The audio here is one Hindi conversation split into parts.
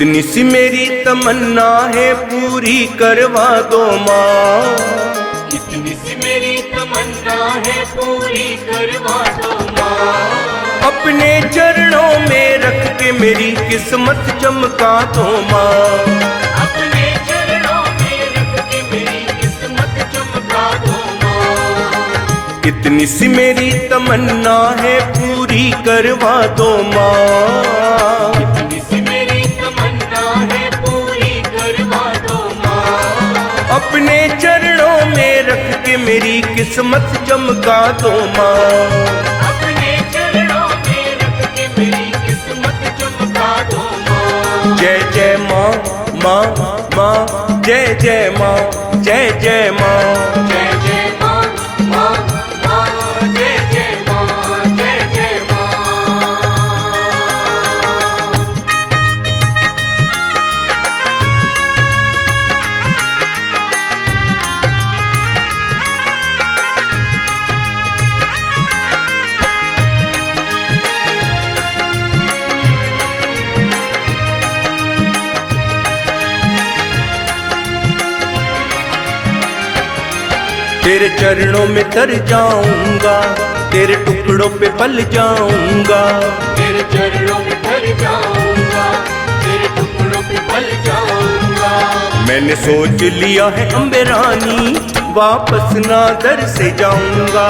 इतनी सी मेरी तमन्ना है पूरी करवा दो माँ। इतनी सी मेरी तमन्ना है पूरी करवा दो माँ। अपने चरणों में रख के मेरी किस्मत चमका दो माँ। अपने चरणों में रख के मेरी किस्मत चमका दो माँ। इतनी सी मेरी तमन्ना है पूरी करवा दो माँ। इतनी सी मेरी तमन्ना है पूरी करवा दो माँ। अपने चरणों में रख के मेरी किस्मत चमका दो माँ। अपने चरणों में रख के मेरी किस्मत चमका दो माँ। जय जय माँ, माँ माँ, जय जय माँ, जय जय माँ। जय जय माँ, माँ माँ, जय जय माँ, जय जय माँ। तेरे चरणों में तर जाऊंगा, तेरे टुकड़ों पे पल जाऊंगा। तेरे चरणों में ढल जाऊंगा, तेरे टुकड़ों पे पल जाऊंगा। मैंने सोच लिया है अम्बे रानी, वापस ना दर से जाऊंगा।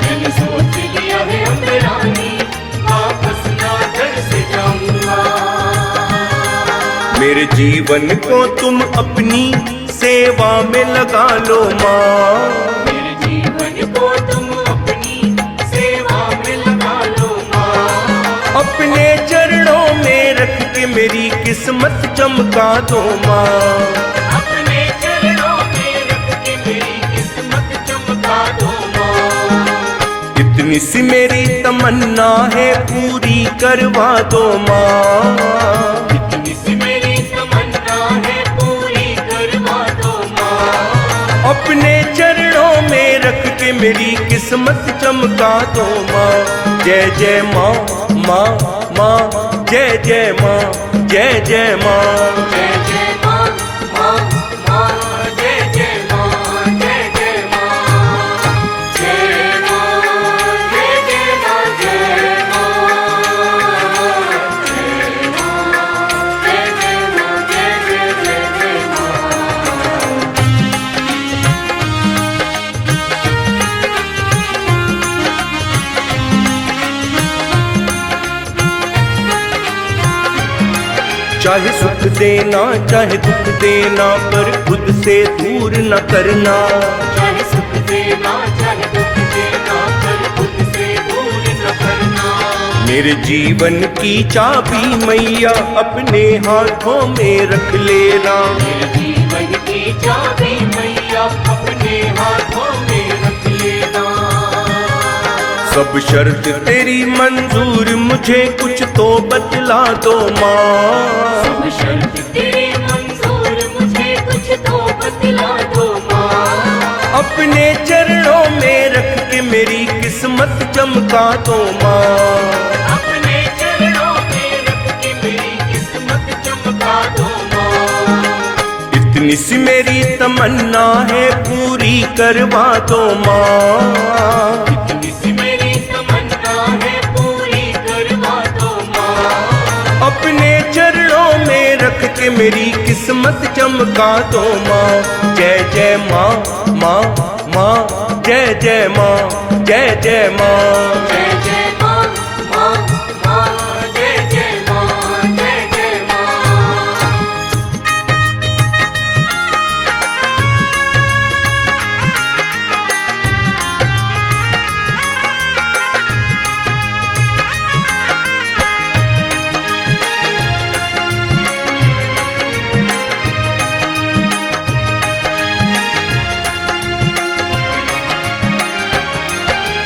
मैंने सोच लिया है अम्बे रानी, वापस ना घर से जाऊंगा। मेरे जीवन को तुम अपनी सेवा में लगा लो माँ। मेरे जीवन को तुम अपनी सेवा में लगा लो माँ। अपने चरणों में रख के मेरी किस्मत चमका दो माँ। अपने चरणों में रख के मेरी किस्मत चमका दो माँ। इतनी सी मेरी तमन्ना है पूरी करवा दो माँ। इतनी सी मेरी तमन्ना है पूरी करवा दो माँ। अपने चरणों में रख के मेरी किस्मत चमका दो माँ। जय जय माँ, माँ माँ, जय जय माँ, जय जय माँ। जय जय माँ, माँ माँ, जय जय माँ, जय जय माँ। जय माँ, जय जय माँ, जय माँ। जय माँ, जय जय माँ, जय जय जय जय माँ। चाहे सुख देना चाहे दुख देना, पर खुद से दूर न करना। चाहे सुख देना चाहे दुख देना, पर खुद से दूर न करना। मेरे जीवन की चाबी मैया अपने हाथों में रख लेना। मेरे जीवन की चाबी मैया अपने हाथों में रख लेना। सब शर्त तेरी मंजूर, मुझे कुछ तो बतला दो माँ। सब शर्त तेरी मंजूर, मुझे कुछ तो बतला दो माँ। अपने चरणों में रख के मेरी किस्मत चमका दो माँ। अपने चरणों में रख के मेरी किस्मत चमका दो माँ। इतनी सी मेरी तमन्ना है पूरी करवा दो माँ। इतनी सी मेरी तमन्ना है पूरी करवा दो माँ। अपने चरणों में रख के मेरी किस्मत चमका दो माँ। जय जय माँ, माँ माँ, जय जय माँ, जय जय माँ। जय जय माँ, माँ माँ, जय जय माँ, जय जय माँ।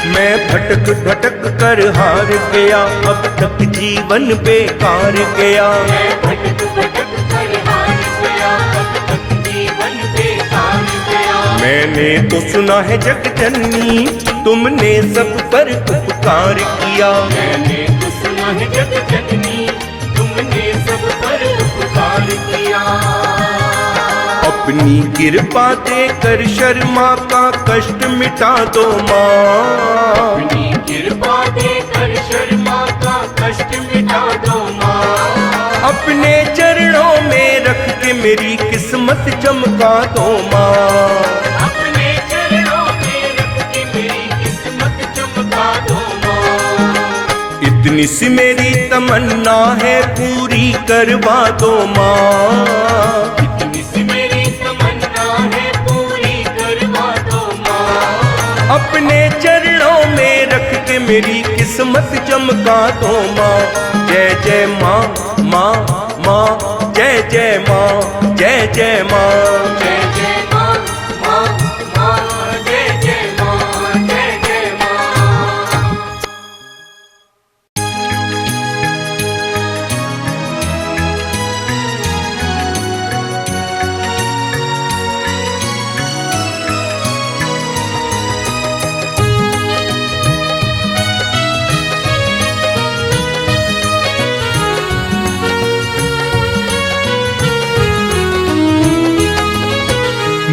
मैं भटक भटक कर हार गया, अब तक जीवन बेकार गया। मैं भटक भटक कर हार गया, अब तक जीवन बेकार गया। मैंने तो सुना है जग जननी, तुमने सब पर उपकार किया। मैंने तो सुना है जग जननी, तुमने सब पर उपकार प्यार किया। अपनी कृपा देकर शर्मा का कष्ट मिटा दो माँ। अपनी कृपा देकर शर्मा का कष्ट मिटा दो माँ। अपने चरणों में रख के मेरी किस्मत चमका दो माँ। अपने चरणों में रख के मेरी किस्मत चमका दो माँ। इतनी सी मेरी तमन्ना है पूरी करवा दो माँ। इतनी सी मेरी तमन्ना है पूरी करवा दो माँ। अपने चरणों में रख के मेरी किस्मत चमका दो माँ। जय जय माँ माँ माँ, जय जय माँ, जय जय माँ। जय जय माँ माँ माँ, जय जय माँ, जय जय माँ।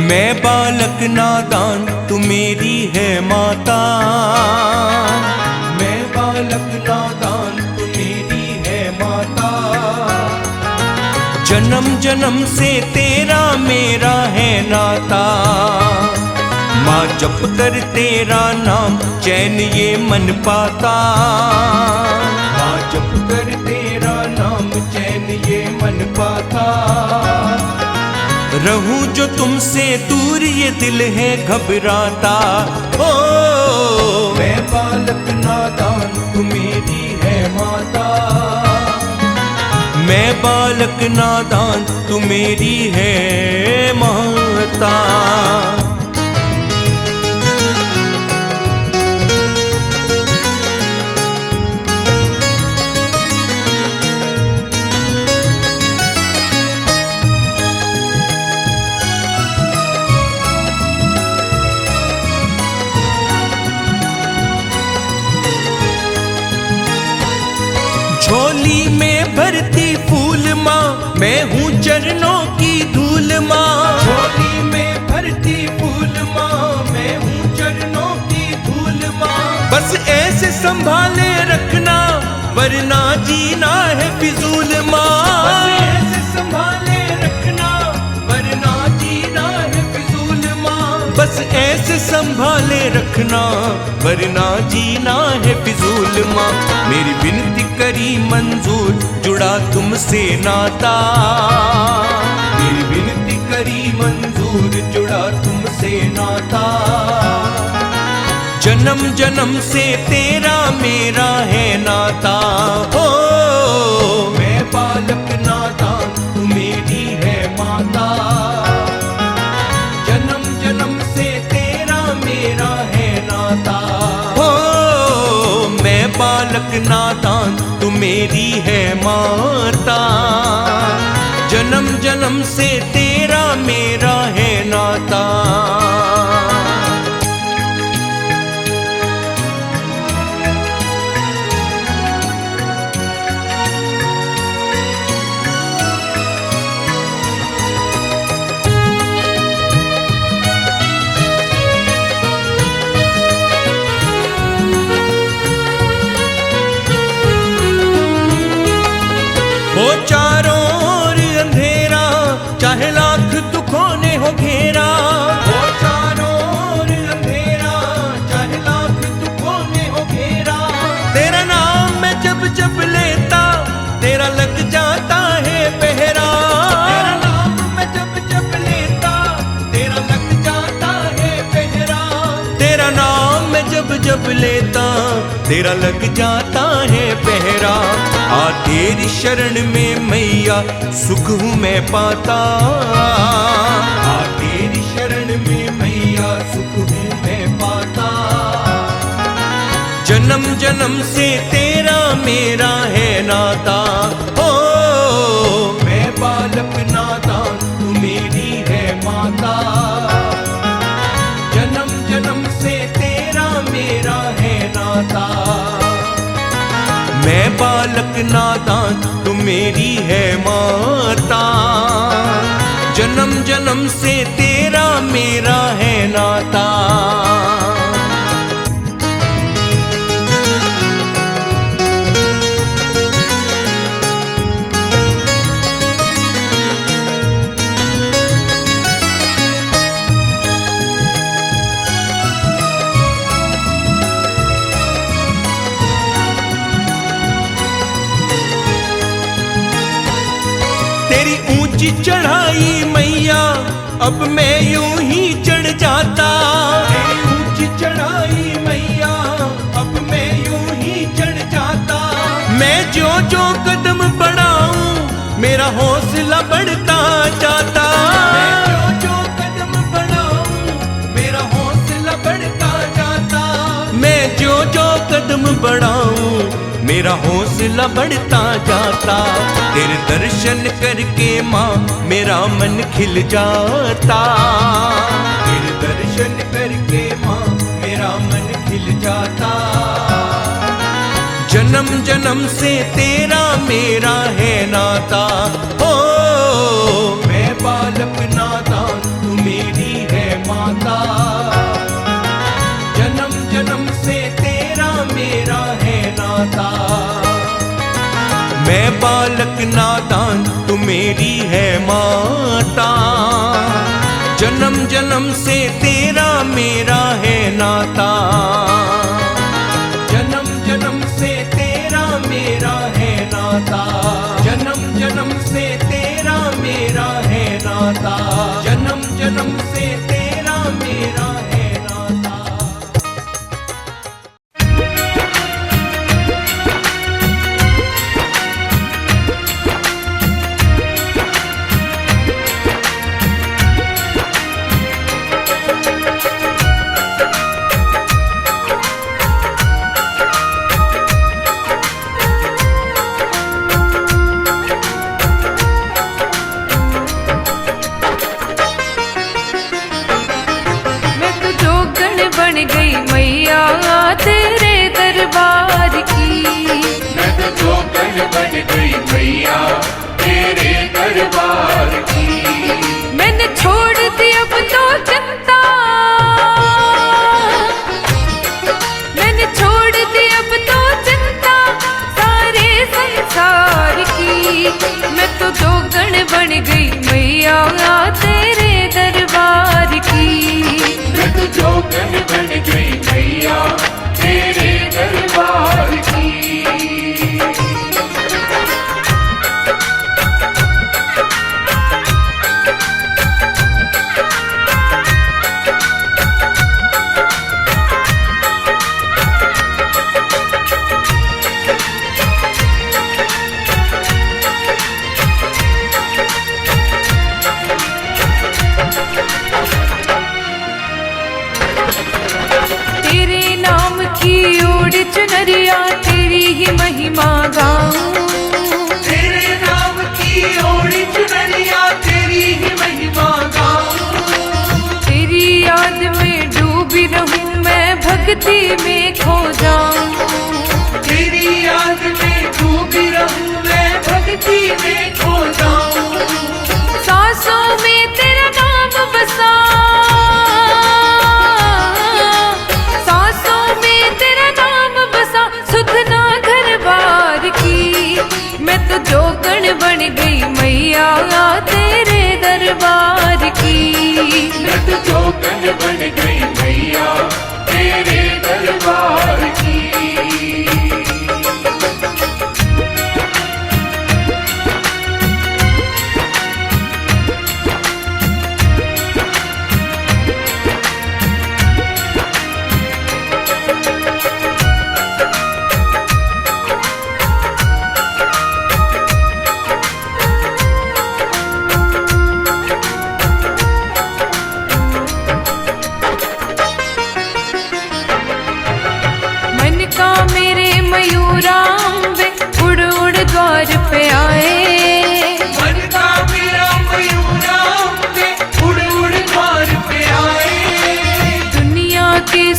मैं बालक नादान तू मेरी है माता। मैं बालक नादान तू मेरी है माता। जन्म जन्म से तेरा मेरा है नाता। माँ जप कर तेरा नाम चैन ये मन पाता। माँ जप कर तेरा नाम चैन ये मन पाता। रहूं जो तुमसे दूर ये दिल है घबराता। ओ मैं बालक नादान तू मेरी है माता। मैं बालक नादान तू मेरी है माता। झोली में भरती फूल माँ मैं हूँ चरणों की धूल माँ। झोली में भरती फूल माँ मैं हूँ चरणों की धूल माँ। बस ऐसे संभाले रखना वरना जीना है फिजूल माँ। बस ऐसे संभाले रखना वरना जीना है फिजूल माँ। बस ऐसे संभाले रखना वरना जीना है फिजूल माँ। मेरी विनती करी मंजूर जुड़ा तुमसे नाता। मेरी विनती करी मंजूर जुड़ा तुमसे नाता। जन्म जन्म से तेरा मेरा है नाता। हो मैं बालक नादान तू मेरी है माता। जन्म जन्म से तेरा मेरा है नाता। हो मैं बालक नादान तू मेरी है माता। जन्म जन्म से तेरा मेरा है नाता। हो चारों ओर अंधेरा चाहे लाख दुखों ने हो घेरा। हो चारों ओर अंधेरा चाहे लाख दुखों ने हो घेरा। तेरा नाम मैं जब जब लेता तेरा लग जाता है पहरा। तेरा नाम मैं जब जब लेता तेरा लग जाता है पहरा। तेरा नाम मैं जब जब लेता तेरा लग जाता है पहरा। आ तेरी शरण में मैया सुख हूँ मैं पाता। आ तेरी शरण में मैया सुख हूँ मैं पाता। जन्म जन्म से तेरा मेरा है नाता। ओ मैं बालक नादान तू मेरी है माता। जन्म जन्म से तेरा मेरा है नाता। मैं बालक नादान तू मेरी है माता, जन्म जन्म से तेरा मेरा है नाता। तेरी ऊंची चढ़ाई मैया अब मैं यूं ही चढ़ जाता, तेरी ऊंची चढ़ाई मैया अब मैं यूं ही चढ़ जाता। मैं जो जो कदम बढ़ाऊं मेरा हौसला बढ़ता जाता, मैं जो जो कदम बढ़ाऊं मेरा हौसला बढ़ता जाता। मैं जो जो कदम बढ़ाऊं मेरा हौसला बढ़ता जाता। तेरे दर्शन करके माँ मेरा मन खिल जाता, तेरे दर्शन करके माँ मेरा मन खिल जाता। जन्म जन्म से तेरा मेरा है नाता। ओ मैं बालक नादान तू मेरी है माता, जन्म जन्म से तेरा मेरा है नाता। मैं बालक नादान तू मेरी है माता, जन्म जन्म से तेरा मेरा है नाता। जन्म जन्म से तेरा मेरा है नाता, जन्म जन्म से तेरा मेरा है नाता, जन्म जन्म से तेरा मेरा है नाता। बन गई मैया तेरे दरबार की, मैं तो जोगन बन गई मैया तेरे दरबार की। मैंने छोड़ दी अब तो चिंता, मैंने छोड़ दी अब तो चिंता सारे संसार की। मैं तो जोगन बन गई मैया तेरे दरबार की, मैं तो जोगन बन गई मैया तेरे दरबार की। चुनरिया तेरी ही महिमा गाऊं, तेरे नाम की ओढ़ी चुनरिया तेरी ही महिमा गाऊं। तेरी याद में डूबी रहूं मैं भक्ति में खो जाऊं, तेरी याद में डूबी रहूं मैं भक्ति में खो जाऊं। सांसों में तेरा नाम बसा, सांसों में तेरा नाम बसा सुधना घर बार की। मैं तो जोगन बन गई मैया तेरे दरबार की, मैं तो जोगन बन गई मैया तेरे दरबार की।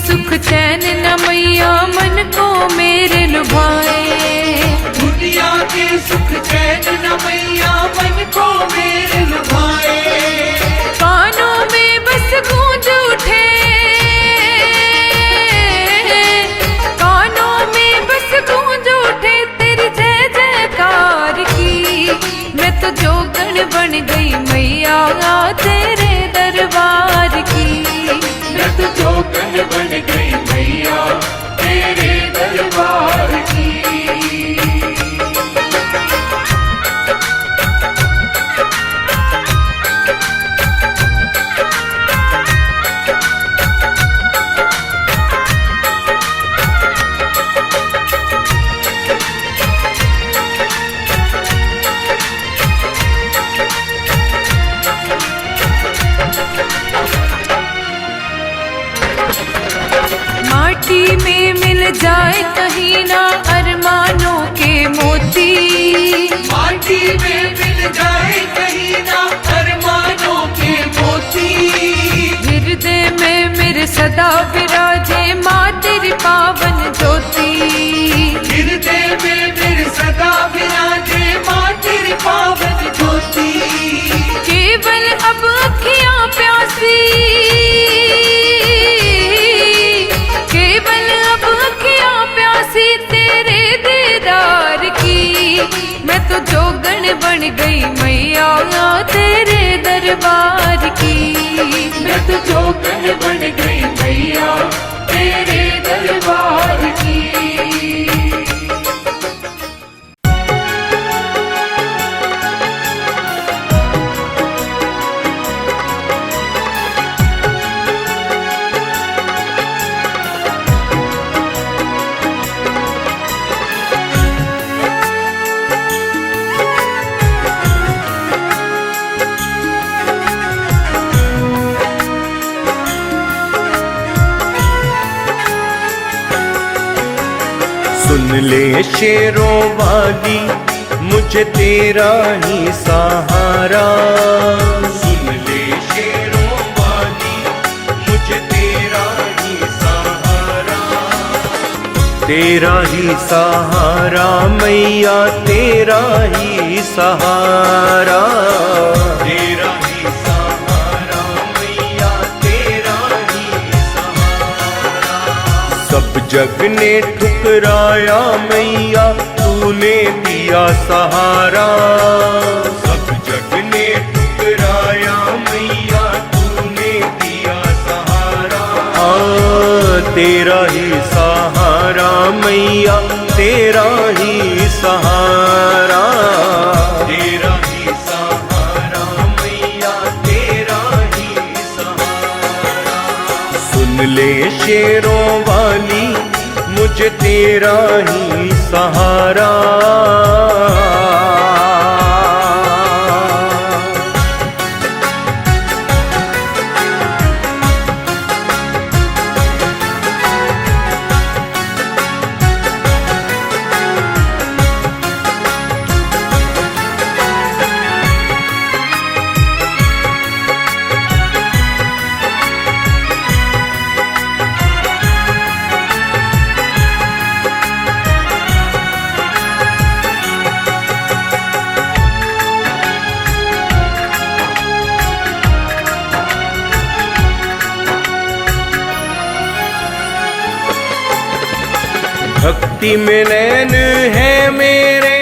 सुख चैन न मैया मन को मेरे लुभाए। दुनिया के सुख चैन न मैया मन को मेरे लुभाए। कानों में बस गूंज उठे, कानों में बस गूंज उठे तेरी जय जयकार की। मैं तो जोगण बन गई मैया तेरे दरबार की। मैं तो जोगन बन गई मैया तेरे दरबार की। माटी में मिल जाए कहीं ना अरमानों के मोती। माटी में मिल जाए कहीं ना अरमानों के मोती। हृदय में मेरे सदा विराजे माँ तेरी पावन ज्योति। हृदय में मेरे सदा विराजे माँ तेरी पावन ज्योति। केवल अब अखियाँ प्यासी, केवल अब अखियाँ प्यासी तेरे दीदार की। मैं तो जोगण बन गई मैया तेरे दरबार की। मैं तो जोगन बन गई मैया तेरे दरबार की। सुन ले शेरों वाली मुझे तेरा ही सहारा। सुन ले शेरों वाली मुझे तेरा ही सहारा। तेरा ही सहारा मैया तेरा ही सहारा। तेरा ही सहारा मैया तेरा ही सहारा। सब जग ने ठुकराया मैया तूने दिया सहारा। सब जग ने ठुकराया मैया तूने दिया सहारा। तेरा ही सहारा मैया तेरा ही सहारा। तेरा ही सहारा मैया तेरा ही सहारा। सुन ले शेरों वाली मुझे तेरा ही सहारा। भक्ति में नैन है मेरे,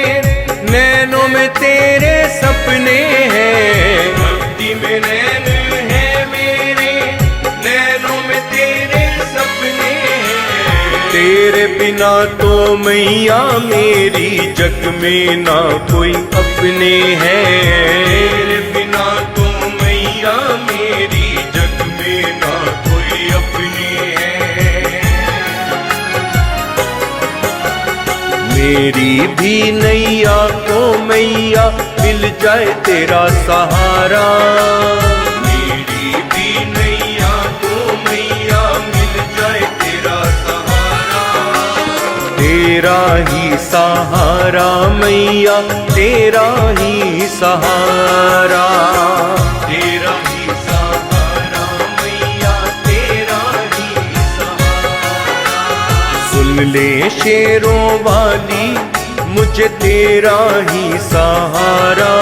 नैनों में तेरे सपने हैं। भक्ति में नैन है मेरे, नैनों में तेरे सपने हैं। तेरे बिना तो मैया मेरी जग में ना कोई अपने हैं। तेरे बिना तो मैया मेरी जग में ना कोई अपने हैं। मेरी भी नैया को मैया मिल जाए तेरा सहारा। मेरी भी नैया को मैया मिल जाए तेरा सहारा। तेरा ही सहारा मैया तेरा ही सहारा। तेरा ही सहारा मैया तेरा ही सहारा। सुन ले शेरों वाली मुझे तेरा ही सहारा,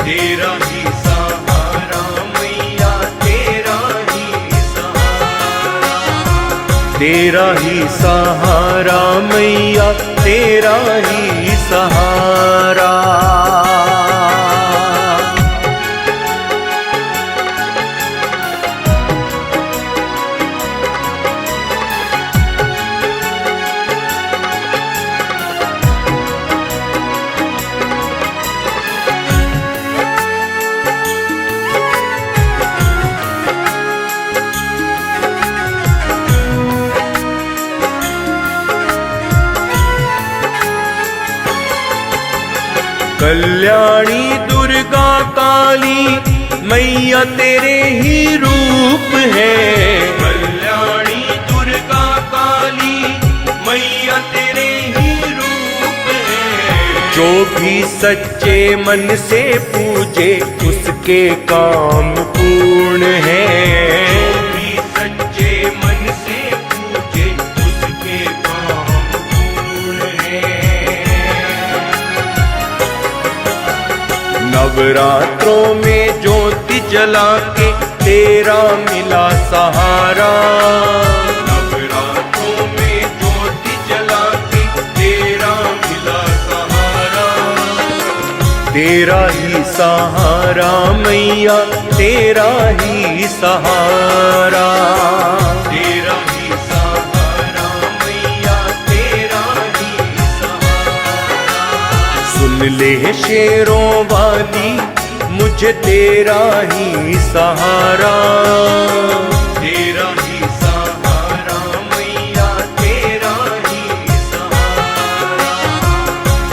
तेरा ही सहारा मैया तेरा ही सहारा, तेरा ही सहारा मैया तेरा ही सहारा। कल्याणी दुर्गा काली मैया तेरे ही रूप है, कल्याणी दुर्गा काली मैया तेरे ही रूप है। जो भी सच्चे मन से पूजे उसके काम पूर्ण है, जो भी सच्चे मन से पूजे उसके काम पूर्ण है। नवरात्रों में ज्योति जला के तेरा मिला सहारा, नवरात्रों में ज्योति जला के तेरा मिला सहारा, तेरा ही सहारा मैया तेरा ही सहारा, तेरा ही सहारा मैया तेरा ही सहारा। सुन ले शेरों वाली मुझे तेरा ही सहारा, तेरा ही सहारा मैया तेरा ही सहारा,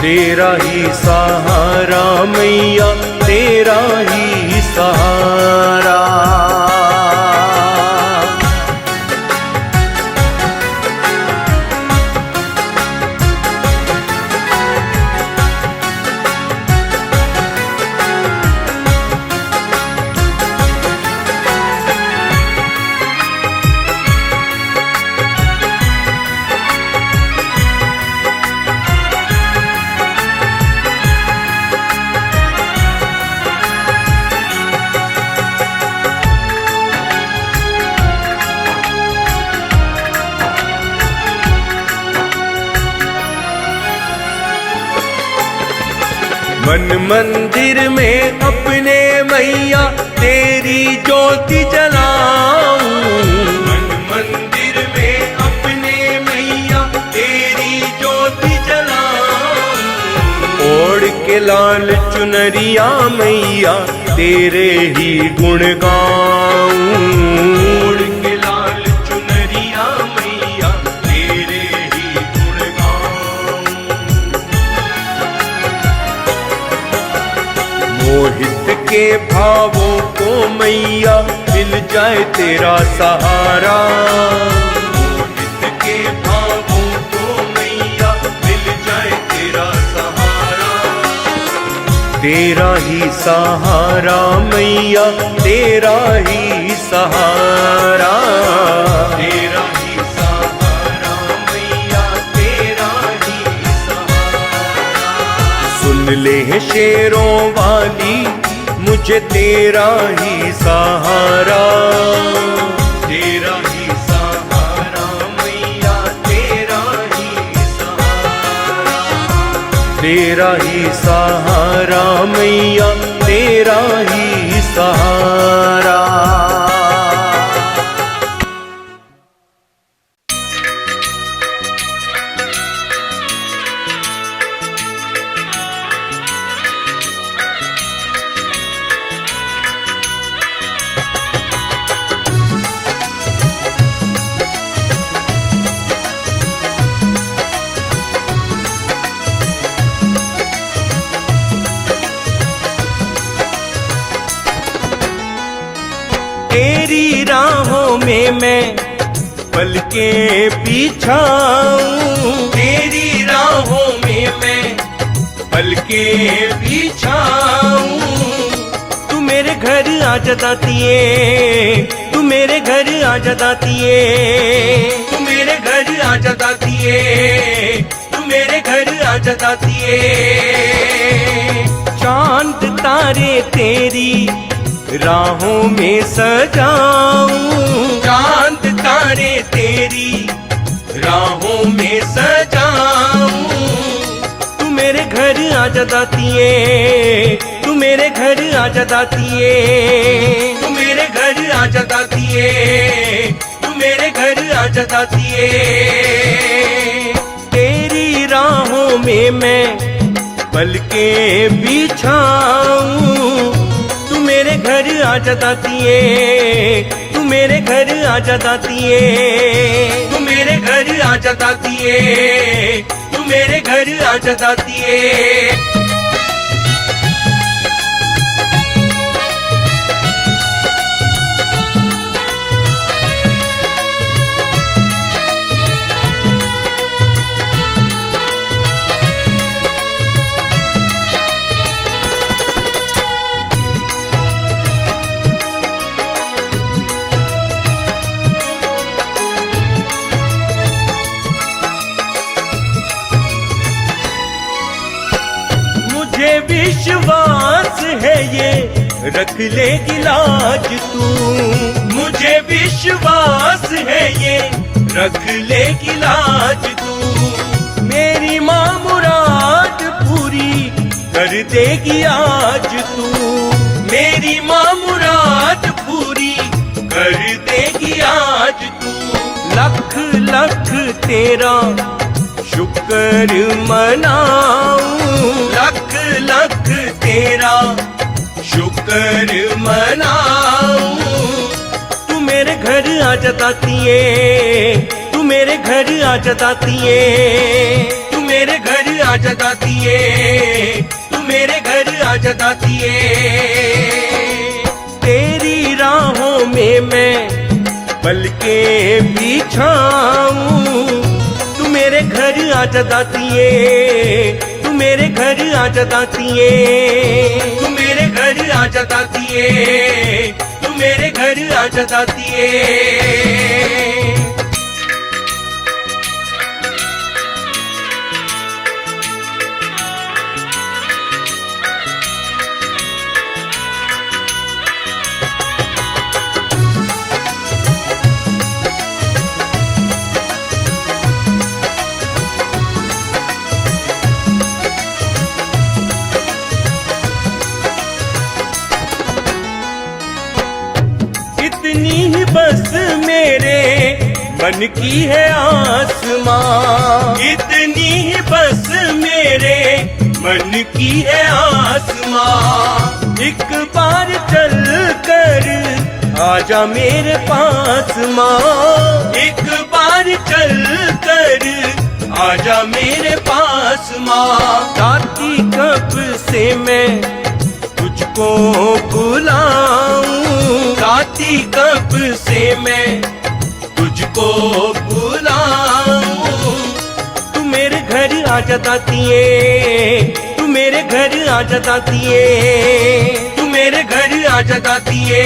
तेरा ही सहारा मैया तेरा ही सहारा। मन मंदिर में अपने मैया तेरी ज्योति जलाऊं, मन मंदिर में अपने मैया तेरी ज्योति जलाऊं। ओढ़ के लाल चुनरिया मैया तेरे ही गुण गाऊं, ओढ़ के लाल चुनरिया मैया तेरे ही गुण गाऊं। मोहित के भावों को मैया मिल जाए तेरा सहारा, मोहित के भावों को मैया मिल जाए तेरा सहारा, तेरा ही सहारा मैया तेरा ही सहारा, तेरा ही सहारा मैया तेरा ही सहारा। सुन ले शेरों वाली मुझे तेरा ही सहारा, तेरा ही सहारा मैया तेरा ही सहारा, तेरा ही सहारा मैया तेरा ही सहारा। तेरी राहों में मैं पल के बिछाऊं, तेरी राहों में मैं पल के बिछाऊं। तू मेरे घर आ जातिए, तू मेरे घर आ जातिए, तू मेरे घर आ आजा दातिए। चांद तारे तेरी राहों में सजाऊं, चांद तारे तेरी राहों में सजाऊं। तू मेरे घर आजा दातिए, तू मेरे घर आजा दातिए, तू मेरे घर आजा दातिए, तू मेरे घर आजा दातिए। तेरी राहों में मैं पलके बिछाऊं, तू मेरे घर आजा दातिए, तू मेरे घर आजा दातिए, तू मेरे घर आजा दातिए, तू मेरे घर आजा दातिए। मुझे विश्वास है ये रख लेगी लाज तू, मुझे विश्वास है ये रख लेगी लाज तू। मेरी माँ मुराद पूरी कर देगी आज तू, मेरी माँ मुराद पूरी कर देगी आज तू। लख लख तेरा शुक्र मनाऊं, लख लख तेरा शुक्र मनाऊं। तू मेरे घर आजा दातिए, तू मेरे घर आजा दातिए, तू मेरे घर आजा दातिए, तू मेरे घर आजा दातिए। तेरी राहों में मैं पलके बिछाऊं, तू मेरे घर आजा दातिए, तू मेरे घर आजा दातिए, तू मेरे घर आजा दातिए, तू मेरे घर आजा दातिए। इतनी ही बस मेरे मन की है आसमां, इतनी ही बस मेरे मन की है आसमां। एक बार चल कर आजा मेरे पास माँ, एक बार चल कर आजा मेरे पास माँ। दाती कब से मैं तुझको बुलाऊं, दाती कब से मैं तुझको बुलाऊं। तू मेरे घर आजा दातिए, तू मेरे घर आजा दातिए, तू मेरे घर आजा दातिए,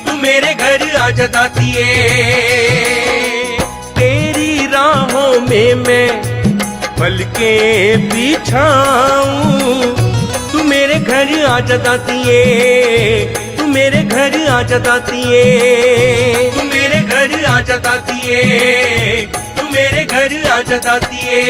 तू मेरे घर आजा दातिए। तेरी राहों में मैं पलके बिछाऊं, तू मेरे घर आजा दातिए, तू मेरे घर आजा दातिए, तू मेरे घर आजा दातिए, तू मेरे घर आजा दातिए।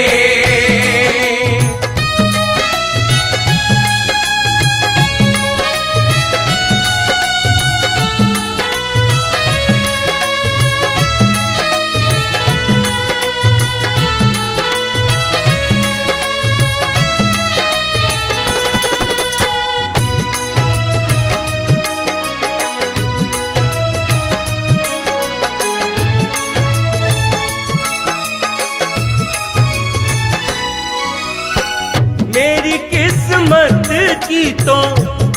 मेरी किस्मत की तो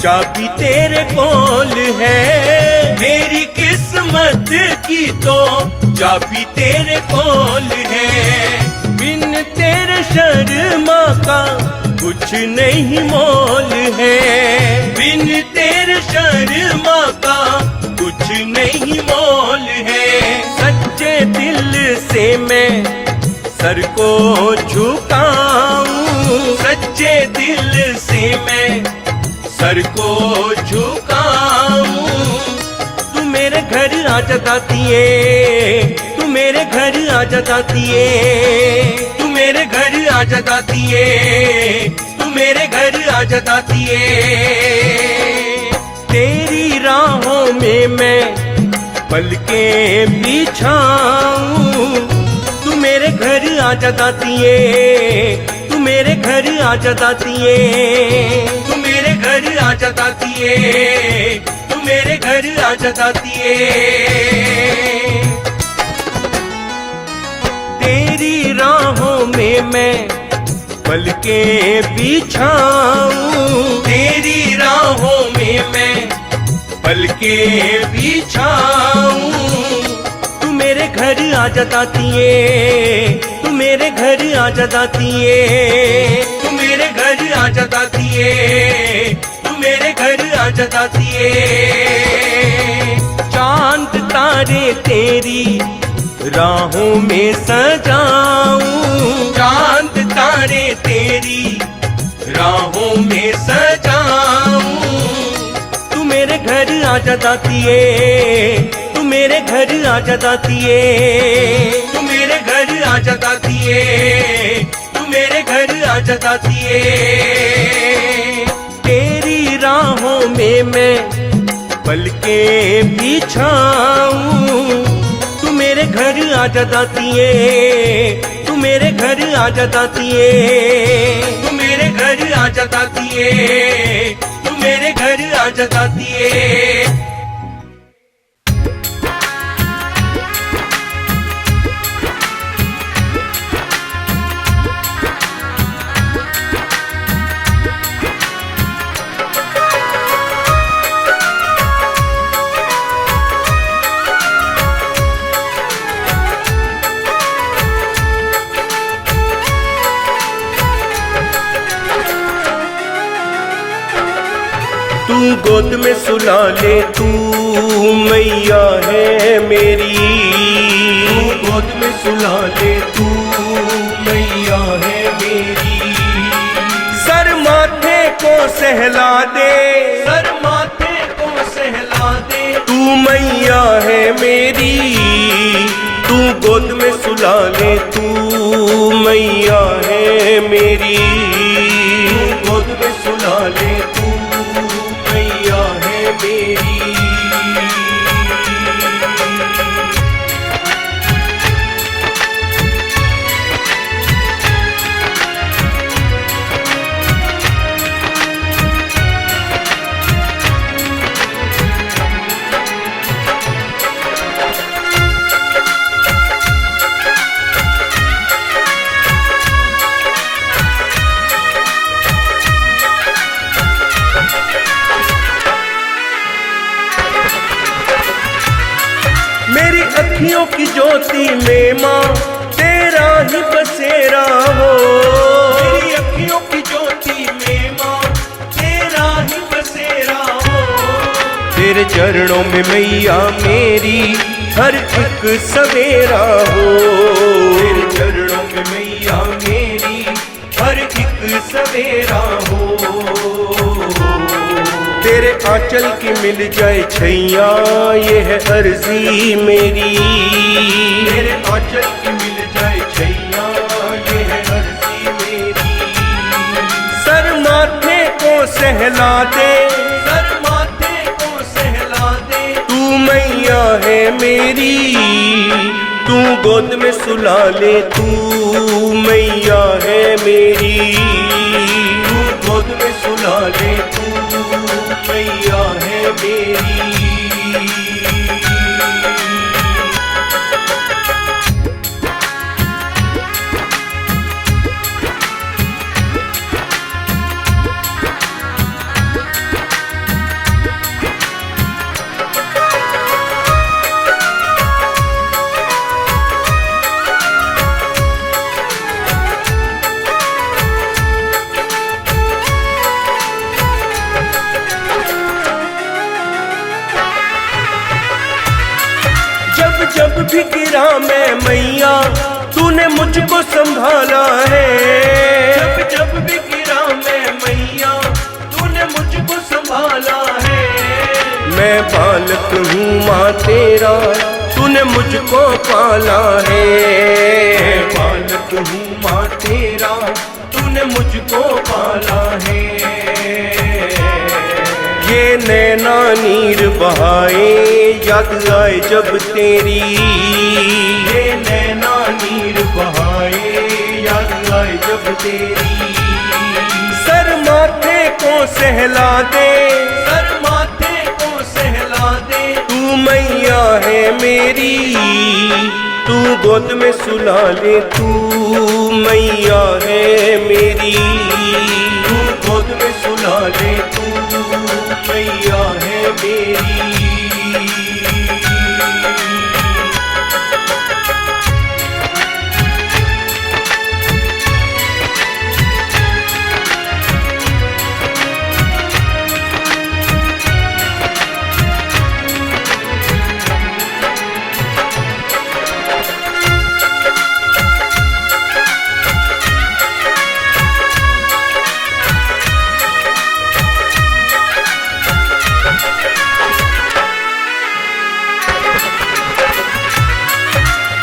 चाबी तेरे कोल है, मेरी किस्मत की तो चाबी तेरे कोल है। बिन तेरे शर्मा का कुछ नहीं मोल है, बिन तेरे शर्मा का कुछ नहीं मोल है। सच्चे दिल से मैं सर को झुकाऊं, सच्चे दिल से मैं सर को झुकाऊं। तू मेरे घर आजा दातिए, तू मेरे घर आजा दातिए, तू मेरे घर आजा दातिए, तू मेरे घर आजा दातिए। तेरी राहों में मैं पलके बिछाऊं। तू मेरे घर आजा दातिए, तू मेरे घर आजा दातिए, तू मेरे घर आजा दातिए, तू मेरे घर आजा दातिए। तेरी राहों में मैं पलके बिछाऊं। तेरी राहों में मैं पलके बिछाऊं। तू मेरे घर आजा दातिए, तू मेरे घर आजा दातिए, तू मेरे घर आजा दातिए, तू मेरे घर आजा दातिए। चांद तारे तेरी राहों में सजाऊं। चांद तारे तेरी राहों में सजाऊं। तू मेरे घर आजा दातिए, तू मेरे घर आजा दातिए, तू मेरे घर आजा दातिए, तू मेरे घर आजा दातिए। तेरी राहों में मैं पलके बिछाऊं। तू मेरे घर आजा दातिए, तू मेरे घर आजा दातिए, तू मेरे घर आजा दातिए, तू मेरे घर आजा दातिए। तू गोद में सुला ले, तू मैया है मेरी। तू गोद में सुला ले, तू मैया है मेरी। सर माथे को सहला दे, सर माथे को सहला दे, तू मैया है मेरी। तू गोद में सुला ले, तू मैया है मेरी। तू गोद में सुला ले, तू मैया है मेरी। मेरी अखियों की ज्योति में माँ तेरा ही बसेरा हो। मेरी अखियों की ज्योति में माँ तेरा ही बसेरा हो। तेरे चरणों में मैया मेरी हर एक सवेरा हो। तेरे चरणों में मैया मेरी हर एक सवेरा हो। तेरे आंचल की मिल जाए छैया ये है अर्जी मेरी। तेरे आंचल की मिल जाए छैया ये है अर्जी मेरी। सर माथे को सहला दे, सर माथे को सहला दे, तू मैया है मेरी। तू गोद में सुला ले, तू मैया है मेरी। तू गोद में सुला ले, तू मैया है मेरी। जब भी गिरा मैं मैया तूने मुझको संभाला है। जब जब भी गिरा मैं मैया तूने मुझको संभाला है। मैं बालक हूँ माँ तेरा तूने मुझको पाला है। मैं बालक हूँ माँ तेरा तूने मुझको पाला है। ये नैना नीर बहाए याद आए जब तेरी। ये नैना नीर बहाए याद आए जब तेरी। सर माथे को सहला दे, सर माथे को सहला दे। तू मैया है मेरी तू गोद में सुला ले। तू मैया है मेरी तू गोद में सुला ले। तू मैया है मेरी।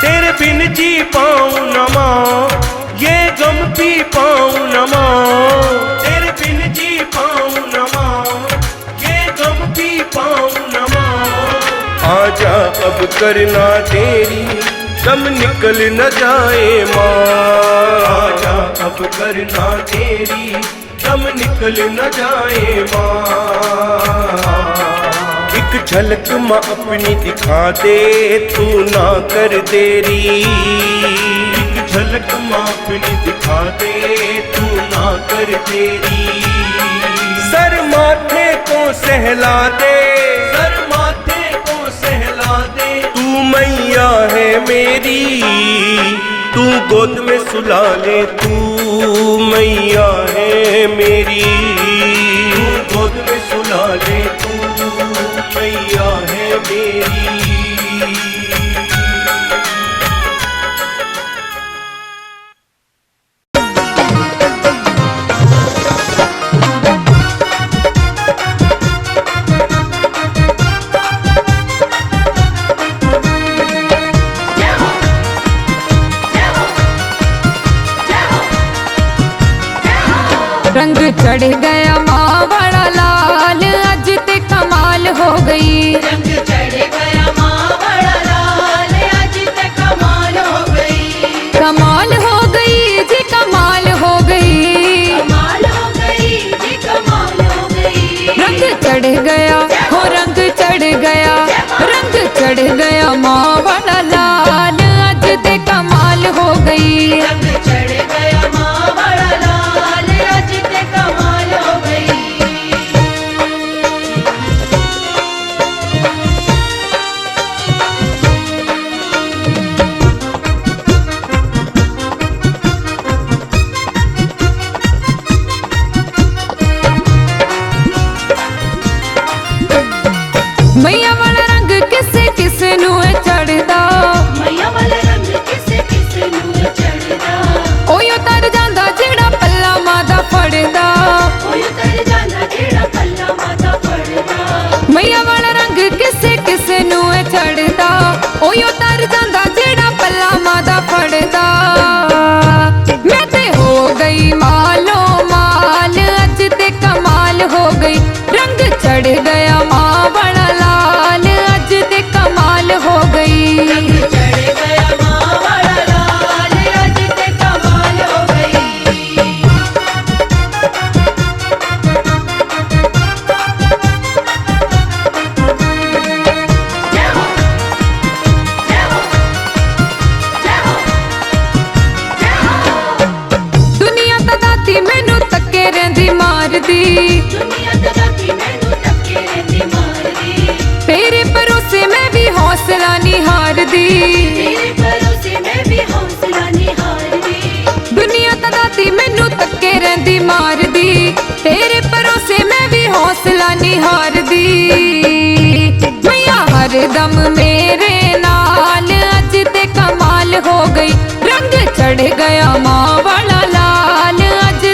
तेरे बिन जी पाऊं न माँ ये गम पी पाऊं न माँ। तेरे बिन जी पाऊं न माँ ये गम पी पाऊं न माँ। आजा अब करना तेरी दम निकल न जाए माँ। आजा अब करना तेरी दम निकल न जाए माँ। एक झलक माँ अपनी दिखा दे तू ना कर देरी। एक झलक माँ अपनी दिखा दे तू ना कर देरी। सर माथे को सहला दे, सर माथे को सहला दे। तू मैया है मेरी तू गोद में सुला ले। तू मैया है मेरी तू गोद में सुला ले। तू मैया है मेरी। रंग चढ़ गया माँ बड़ा लाल आज ते कमाल हो गई। रंग चढ़ गया माँ बड़ा लाल आज ते कमाल हो गई। कमाल हो गई जी कमाल हो गई। कमाल हो गई जी कमाल हो गई। रंग चढ़ गया हो रंग चढ़ गया रंग चढ़ गया माँ बड़ा लाल आज ते कमाल हो गई। रंग चढ़ गया माँ बड़ा लाल आज ते कमाल हो गई। मैया वाला रंग किसे किसे नू चढ़दा। मैया वाला रंग किसे किसे नू चढ़दा। ओयो तर जांदा जेड़ा पल्ला मादा फड़दा। ओयो तर जांदा जेड़ा पल्ला मादा फड़दा। मैया वाला रंग किसे किसे नू चढ़दा। ओयो तर जांदा जेड़ा पल्ला मादा फड़दा। मैं ते हो गई मालो माल आज ते कमाल हो गई। रंग चढ़ गया माँ बड़ा लाल आज ते कमाल हो गई। रंग चढ़ गया माँ बड़ा लाल आज ते कमाल हो गई। जय हो जय हो जय हो जय हो। दुनिया ता दाती मैनू तके रहंदी मारदी। दुनिया ते राती मैनू तके रहंदी मारदी। तेरे भरोसे मैं भी हौसला नहीं हारदी। तेरे भरोसे मैं भी हौसला नहीं हारदी। दुनिया ता दाती मैनू तके रहंदी मारदी। तेरे भरोसे मैं भी हौसला नहीं हारदी। मैया हरदम मेरे नाल आज ते कमाल हो गई। रंग चढ़ गया माँ वाला लाल आज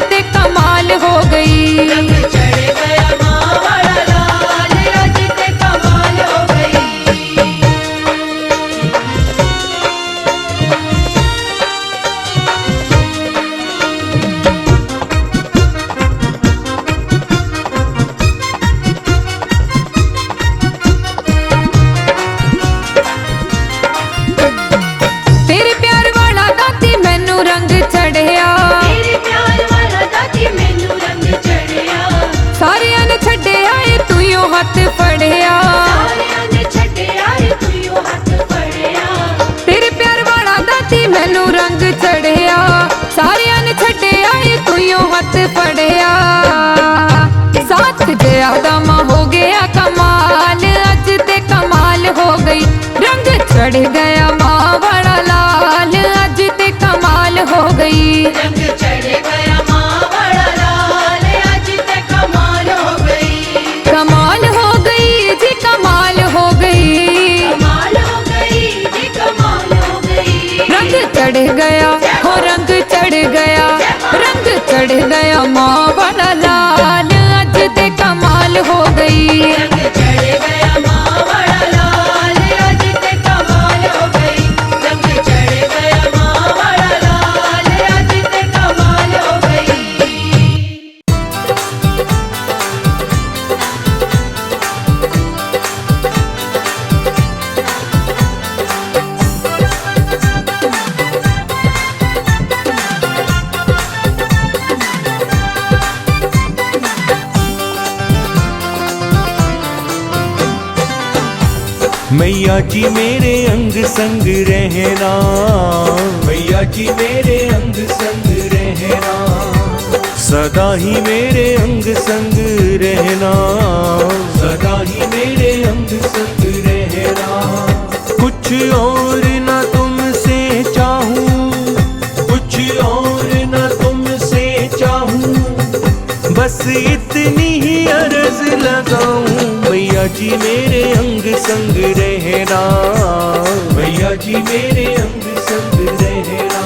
गया माँ बड़ा लाल, आज ते कमाल हो गई। रंग चढ़ गया माँ बड़ा लाल, आज ते कमाल हो गई। कमाल हो गई जी, कमाल हो गई। कमाल हो गई जी, कमाल हो गई। रंग चढ़ गया हो, रंग चढ़ गया, रंग चढ़ गया माँ बड़ा लाल, आज ते कमाल हो गई। रंग चढ़ गया माँ बड़ा लाल, आज ते कमाल हो गई। रंग चढ़ गया माँ बड़ा लाल, आज ते कमाल हो गई। मैया जी मेरे अंग संग रहना, मैया जी मेरे अंग संग रहना, सदा ही मेरे अंग संग रहना, सदा ही मेरे अंग संग रहना। कुछ और न तुमसे चाहूं, कुछ और न तुमसे चाहूं, बस इतनी ही अर्ज लगाऊं, मैया जी मेरे अंग संग रहना, मैया जी मेरे अंग संग रहना।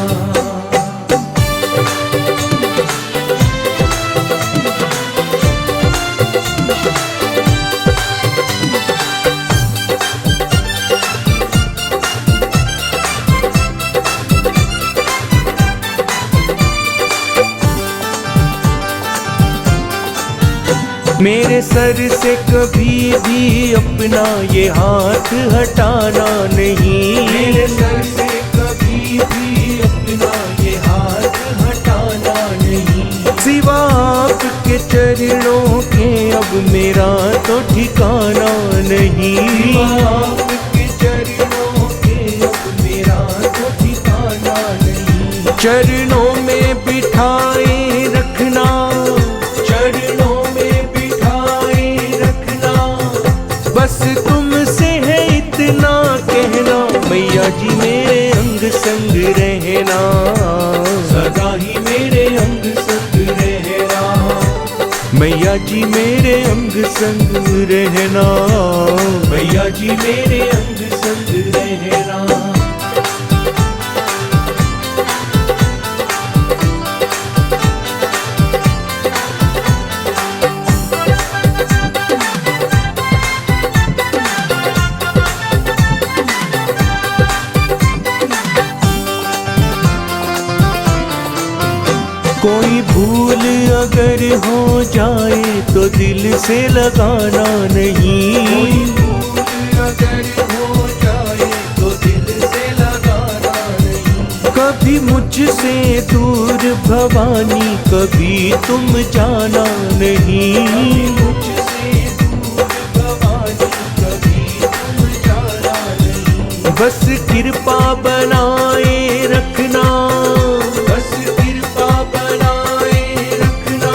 मेरे सर से कभी भी अपना ये हाथ हटाना नहीं, मेरे सर से कभी भी अपना ये हाथ हटाना नहीं। सिवा आपके चरणों के अब मेरा तो ठिकाना नहीं, सिवा आपके चरणों के अब मेरा तो ठिकाना नहीं। चरणों में बिठाए रखना, चरणों बस तुमसे है इतना कहना, मैया जी मेरे अंग संग रहना, सदा ही मेरे अंग संग रहना, मैया जी मेरे अंग संग रहना, मैया जी मेरे अंग संग रहना। कोई भूल अगर हो जाए तो दिल से लगाना नहीं, कोई भूल अगर हो जाए तो दिल से लगाना नहीं। कभी मुझसे दूर भवानी, कभी तुम जाना नहीं, मुझसे दूर भवानी, कभी तुम जाना नहीं। बस कृपा बनाए रखना, बस कृपा बनाए रखना,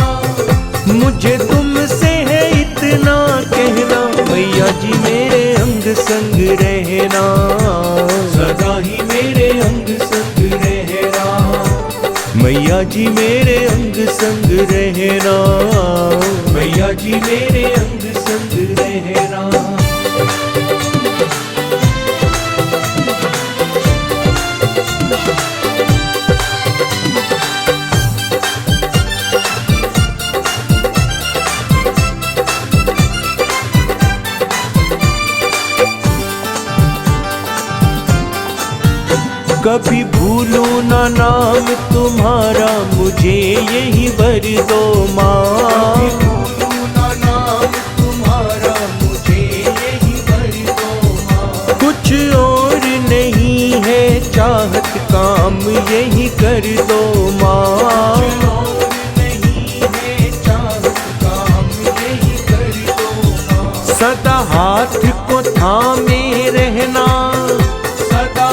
मुझे तुमसे है इतना कहना, मैया जी मेरे अंग संग रहना, सदा ही मेरे अंग संग रहना, मैया जी मेरे अंग संग रहना, मैया जी मेरे अंग संग रहना। कभी भूलो ना नाम तुम्हारा, मुझे यही वर दो माँ, कभी भूलो ना नाम तुम्हारा, मुझे यही वर दो माँ। कुछ और नहीं है चाहत, काम यही कर दो माँ, कुछ और नहीं है चाहत, काम यही कर दो माँ। सदा हाथ को थामे रहना, सदा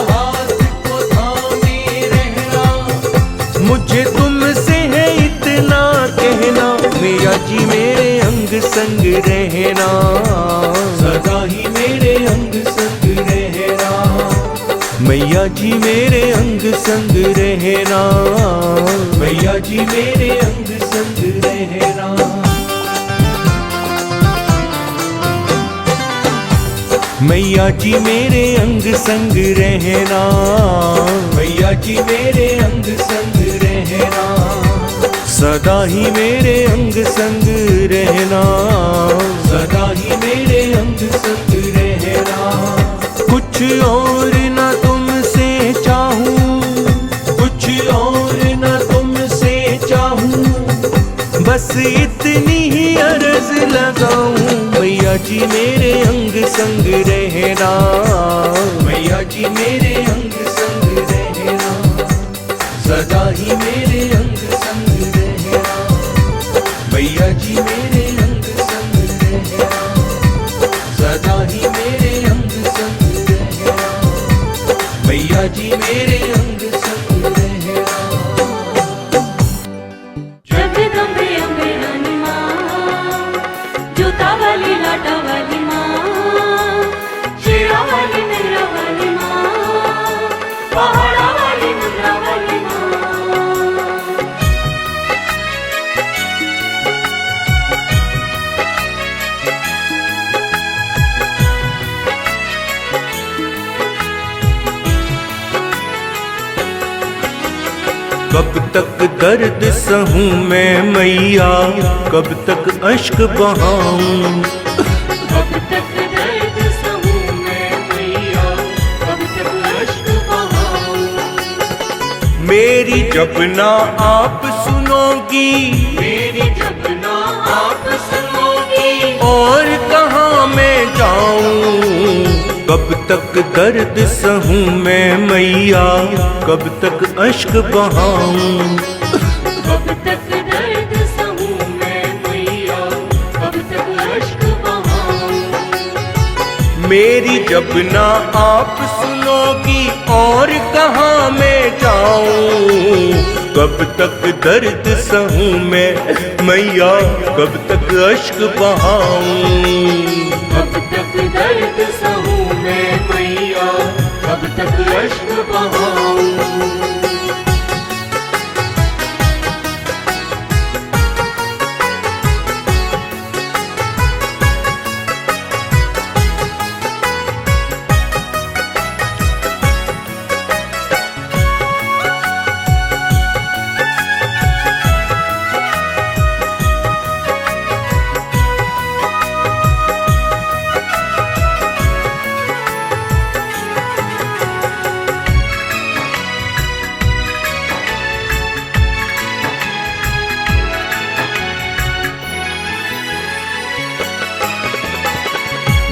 मुझे तुमसे है इतना कहना, मैया जी मेरे अंग संग रहना, सदा ही मेरे अंग संग रहना, मैया जी मेरे अंग संग रहना, मैया जी मेरे अंग संग रहना। मैया जी मेरे अंग संग रहना, मैया जी मेरे अंग संग रहना। सदा ही मेरे अंग संग रहना, सदा ही मेरे अंग संग रहना। कुछ और न तुमसे चाहूं, कुछ और न तुमसे चाहूं, बस इतनी ही अर्ज लगाऊं। मैया जी मेरे अंग संग रहना, मैया जी मेरे अंग संग रहना। सदा ही मेरे अंग संग रहना, मैया जी मेरे अंग संग रहना। सदा ही मेरे अंग संग रहना, मैया जी मेरे अंग संग रहना। जगदम्बे अम्बे रानी माँ, जूता वाली लाटा वाली माँ, शेरा वाली मेरा वाली माँ, पहाड़ा वाली मुद्रा वाली माँ। कब तक दर्द सहूं मैं मैया, कब तक अश्क बहाऊं। कब तक दर्द सहूं मैं मैया, कब तक अश्क बहाऊं। मेरी जब ना आप सुनोगी, मेरी जब ना आप सुनोगी, और कहाँ मैं जाऊं। कब तक दर्द सहूं मैं मैया, कब तक अश्क बहाऊं। कब तक दर्द सहूं मैं मैया, कब तक अश्क बहाऊं। मेरी जब ना आप सुनोगी, और कहाँ मैं जाऊं। कब तक दर्द सहूं मैं मैया, कब तक अश्क बहाऊं। कब तक दर्द सहूं मैं मैया, कब तक अश्क बहाऊं।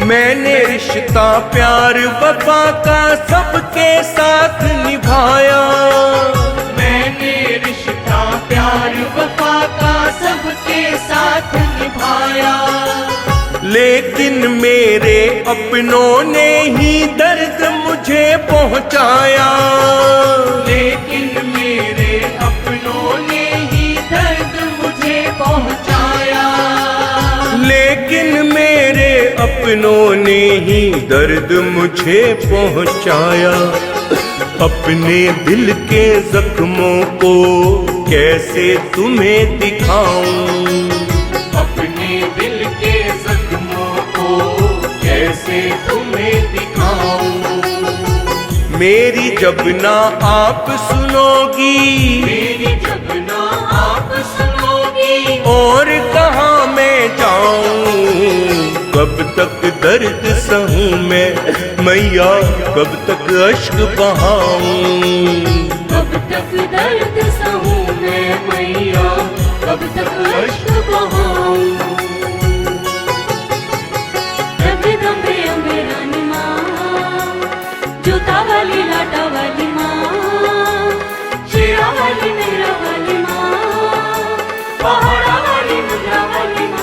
मैंने रिश्ता प्यार वफा का सबके साथ निभाया। मैंने रिश्ता प्यार वफा का सबके साथ निभाया। लेकिन मेरे अपनों ने ही दर्द मुझे पहुंचाया। लेकिन मेरे अपनों ने ही दर्द मुझे पहुंचाया। लेकिन मेरे अपनों ने ही दर्द मुझे पहुंचाया। अपने दिल के जख्मों को कैसे तुम्हें दिखाऊं। अपने दिल के जख्मों को कैसे तुम्हें दिखाऊं। मेरी जब ना आप सुनोगी, मेरी जब ना आप सुनोगी, और कहाँ मैं जाऊं। कब तक दर्द सहूं मैं मैया, कब तक अश्क बहाऊं। कब तक दर्द सहूं मैं मैया, कब तक अश्क बहाऊं। जगदम्बे अम्बे रानी माँ, जूता वाली लाटा वाली माँ, शेरा वाली मेरा वाली माँ, पहाड़ा वाली मुद्रा वाली माँ।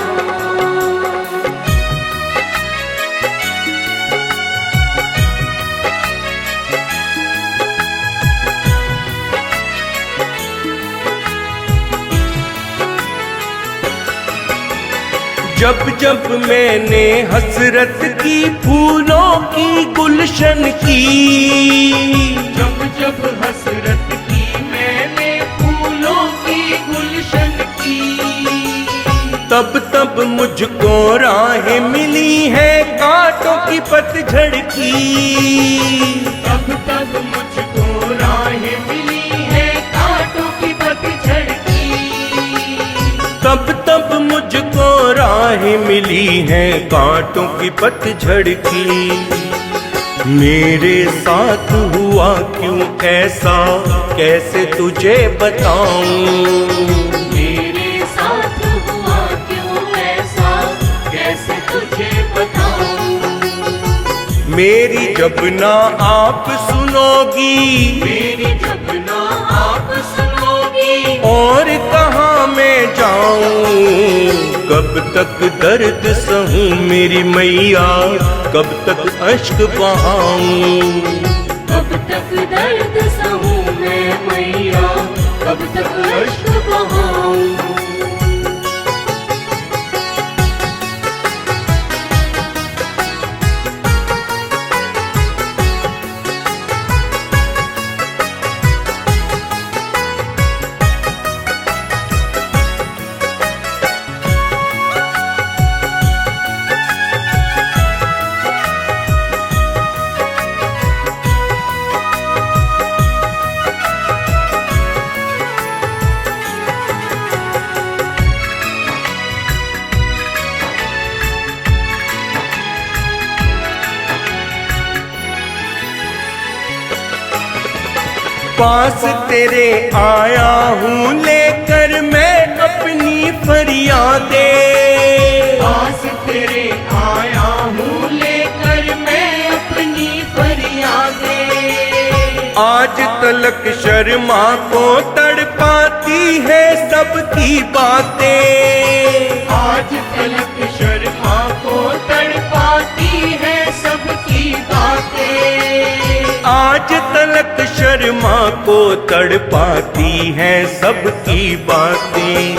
जब जब मैंने हसरत की फूलों की गुलशन की, जब जब हसरत की मैंने फूलों की गुलशन की, तब तब मुझको राहें मिली है कांटों की पतझड़ की, तब तब मुझको राहें मिली है कांटों की पतझड़ की, तब तब मुझको राहें मिली हैं कांटों की पतझड़ की। मेरे साथ हुआ क्यों ऐसा कैसे तुझे बताऊं, मेरे साथ हुआ क्यों ऐसा कैसे तुझे बताऊं, मेरी जब ना आप सुनोगी, मेरी जब ना आप सुनोगी, और कहाँ मैं जाऊं, कब तक दर्द सहूं मेरी मैया, कब तक अश्क बहाऊं, कब तक दर्द सहूं मैं मैया, कब तक अश्क बहाऊं। पास तेरे आया हूँ लेकर मैं अपनी फरियादें, पास तेरे आया हूँ लेकर मैं अपनी फरियादें, आज तलक शर्मा को तड़पाती है सबकी बातें, आज तलक शर्मा को तड़पाती है सबकी बातें, आज तलक शर्मा को तड़पाती हैं सबकी बातें,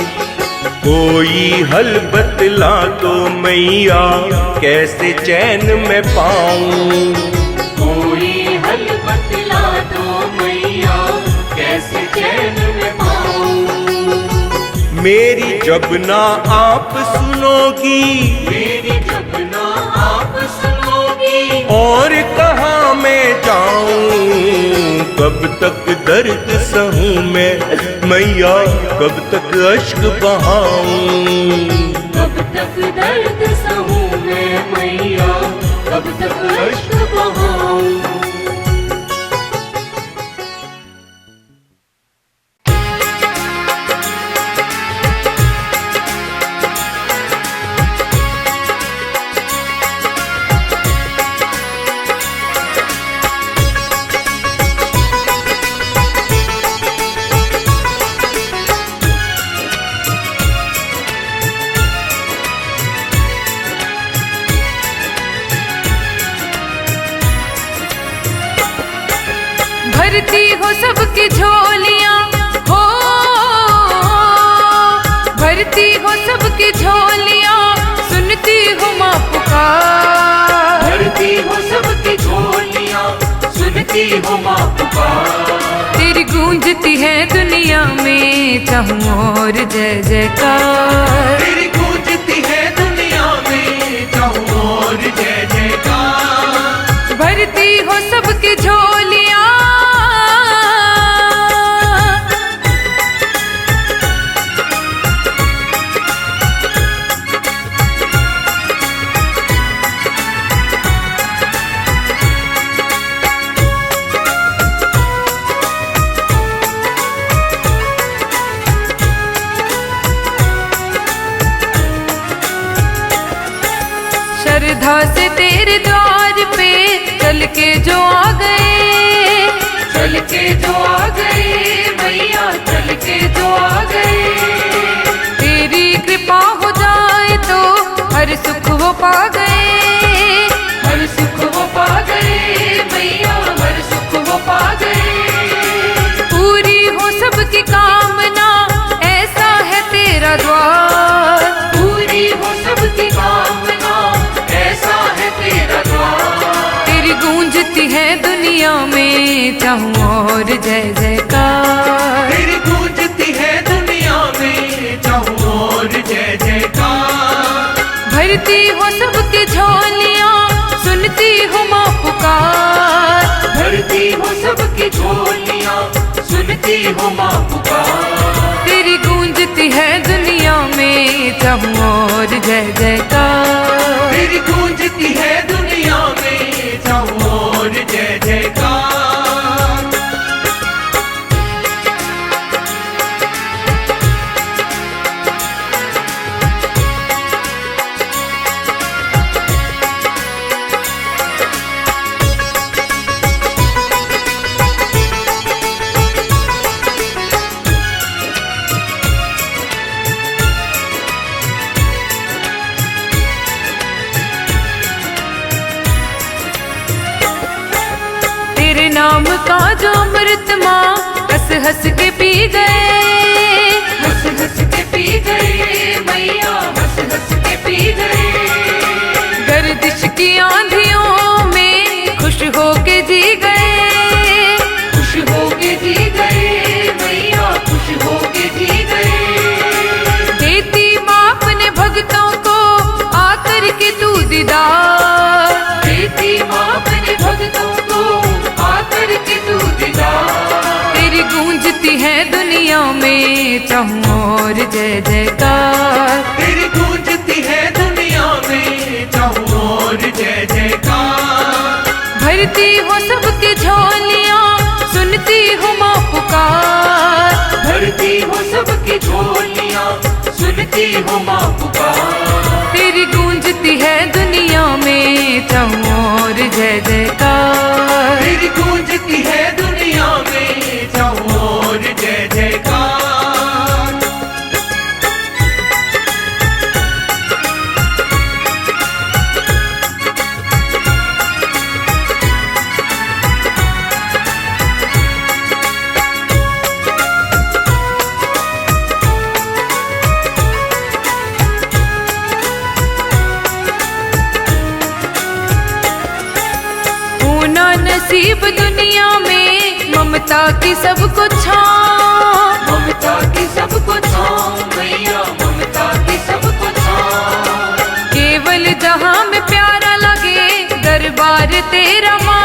कोई हल बतला दो मैया कैसे चैन में पाऊं, कोई हल बतला दो मैया कैसे चैन में पाऊं, मेरी जब ना आप सुनोगी, मेरी जब ना आप सुनोगी, और कहाँ मैं जाऊं, कब तक दर्द सहूं मैं मैया, कब तक अश्क बहाऊं, कब तक दर्द सहूं मैं मैया, कब तक अश्क बहाऊं। भरती हो सबकी झोलियां हो, भरती हो सबकी झोलियां, सुनती हो माँ पुकार, भरती हो सबकी झोलियां, सुनती हो माँ पुकार, तेरी गूंजती है दुनिया में चाहूं और जय जयकार, तेरी गूंजती है दुनिया में चाहूं और जय जयकार, भरती हो सबकी झोलियां, श्रद्धा से तेरे द्वार पे चल के जो आ गए, चल के जो आ गए मैया, चल के जो आ गए, तेरी कृपा हो जाए तो हर सुख वो पा गए, हर सुख वो पा गए मैया, हर सुख वो पा गए, पूरी हो सबकी कामना ऐसा है तेरा द्वार, पूरी हो सबकी दुनिया में चाहूं और जय जयकार। तेरी गूंजती है दुनिया में चाहूं और जय जयकार। भरती हो सबकी झोलियां सुनती हूँ माँ पुकार। भरती हो सबकी झोलियां सुनती हो माँ पुकार। तेरी गूंजती है दुनिया में चाहूं और जय जयकार। तेरी गूंजती है दुनिया में चाहूं और जय जयकार। तेरे नाम का जो अमृत माँ हंस हंस के पी गए। हंस हंस के पी गए मैया, हंस हंस के पी गए। गर्दिश की आंधियों में खुश होके जी गए। खुश होके जी गए मैया, खुश होके जी गए। देती माँ अपने भक्तों को आकर के तू दीदार। देती माँ अपने भक्तों को आकर के तू दीदार। तेरी गूंजती है दुनिया में चाहूं और जय जयकार। तेरी गूंजती है दुनिया में चाहूं और जय जयकार। भरती हो सबकी झोलियां सुनती हूँ माँ पुकार। भरती हो सबकी झोलियां सुनती हो माँ पुकार। तेरी गूंजती है दुनिया में चाहूं और जय जयकार। तेरी गूंजती है दुनिया में चाहूं और जय जयकार। होना नसीब दुनिया में ममता की सबको छां। ममता की सबको छाँव मैया, ममता की सबको छाँव। केवल जहां में प्यारा लगे दरबार तेरा माँ।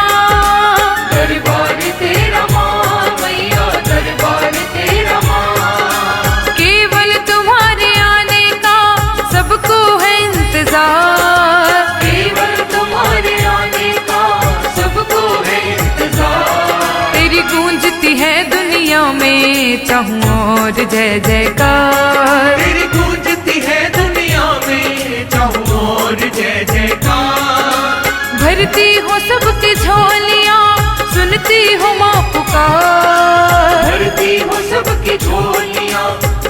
दरबार तेरा माँ मैया, दरबार तेरा माँ। केवल तुम्हारे आने का सबको है इंतजार। केवल तुम्हारे आने का सबको है इंतजार। तेरी गूंजती है दुनिया में चाहूं और जय जयकार। तेरी गूंजती है दुनिया में चाहूं और जय जयकार। भरती हो सबकी झोलियां सुनती हूँ माँ पुकार। भरती हो सबकी झोलियां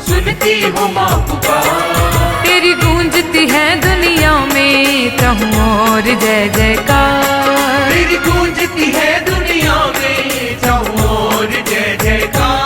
सुनती हो माँ पुकार। तेरी गूंजती है दुनिया में चाहूं और जय जयकार। तेरी गूंजती है दुनिया में चाहूं और जय जयकार।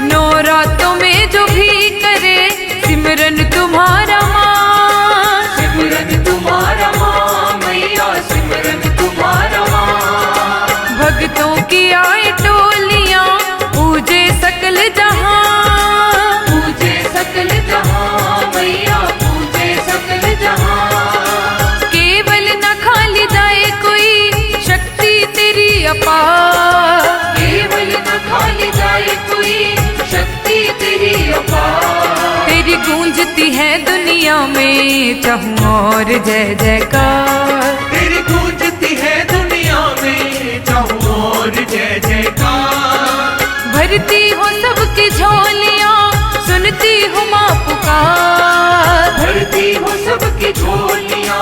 नौरातों में जो भी करे सिमरन तुम्हारा माँ। सिमरन तुम्हारा माँ मैया, सिमरन तुम्हारा माँ। भक्तों की आए टोलियां पूजे सकल जहां। पूजे सकल जहां मैया, पूजे सकल जहां। केवल न खाली जाए कोई शक्ति तेरी अपार। केवल न खाली जाए कोई शक्ति तेरी अपार। तेरी गूंजती है दुनिया में चाहूं और जय जयकार। तेरी गूंजती है दुनिया में चाहूं और जय जयकार। भरती हो सबकी झोलियां सुनती हूँ माँ पुकार। भरती हो सबकी झोलियां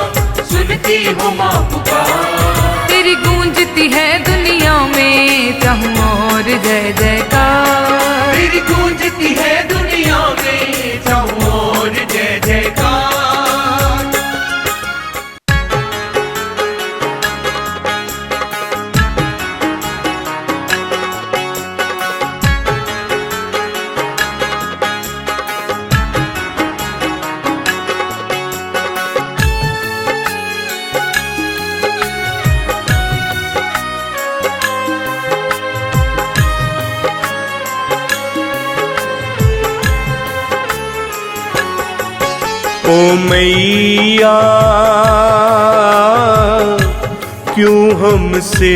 सुनती हो माँ पुकार। तेरी गूंजती है दुनिया में चाहूं जय जयकार। तेरी गूंजती है दुनिया में चारों ओर जय जयकार। ओ मैया क्यों हमसे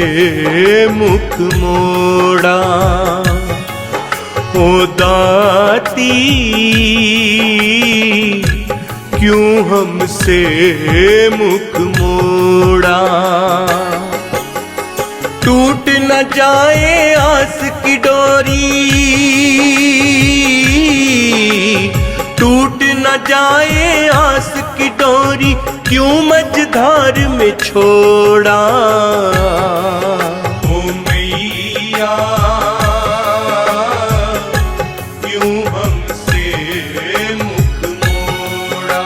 मुख मोड़ा, ओ दाती क्यों हमसे मुख मोड़ा। टूट न जाए आस की डोरी, टूट न जाए आस की डोरी, क्यों मझधार में छोड़ा। ओ मैया क्यों हमसे मुख मोड़ा,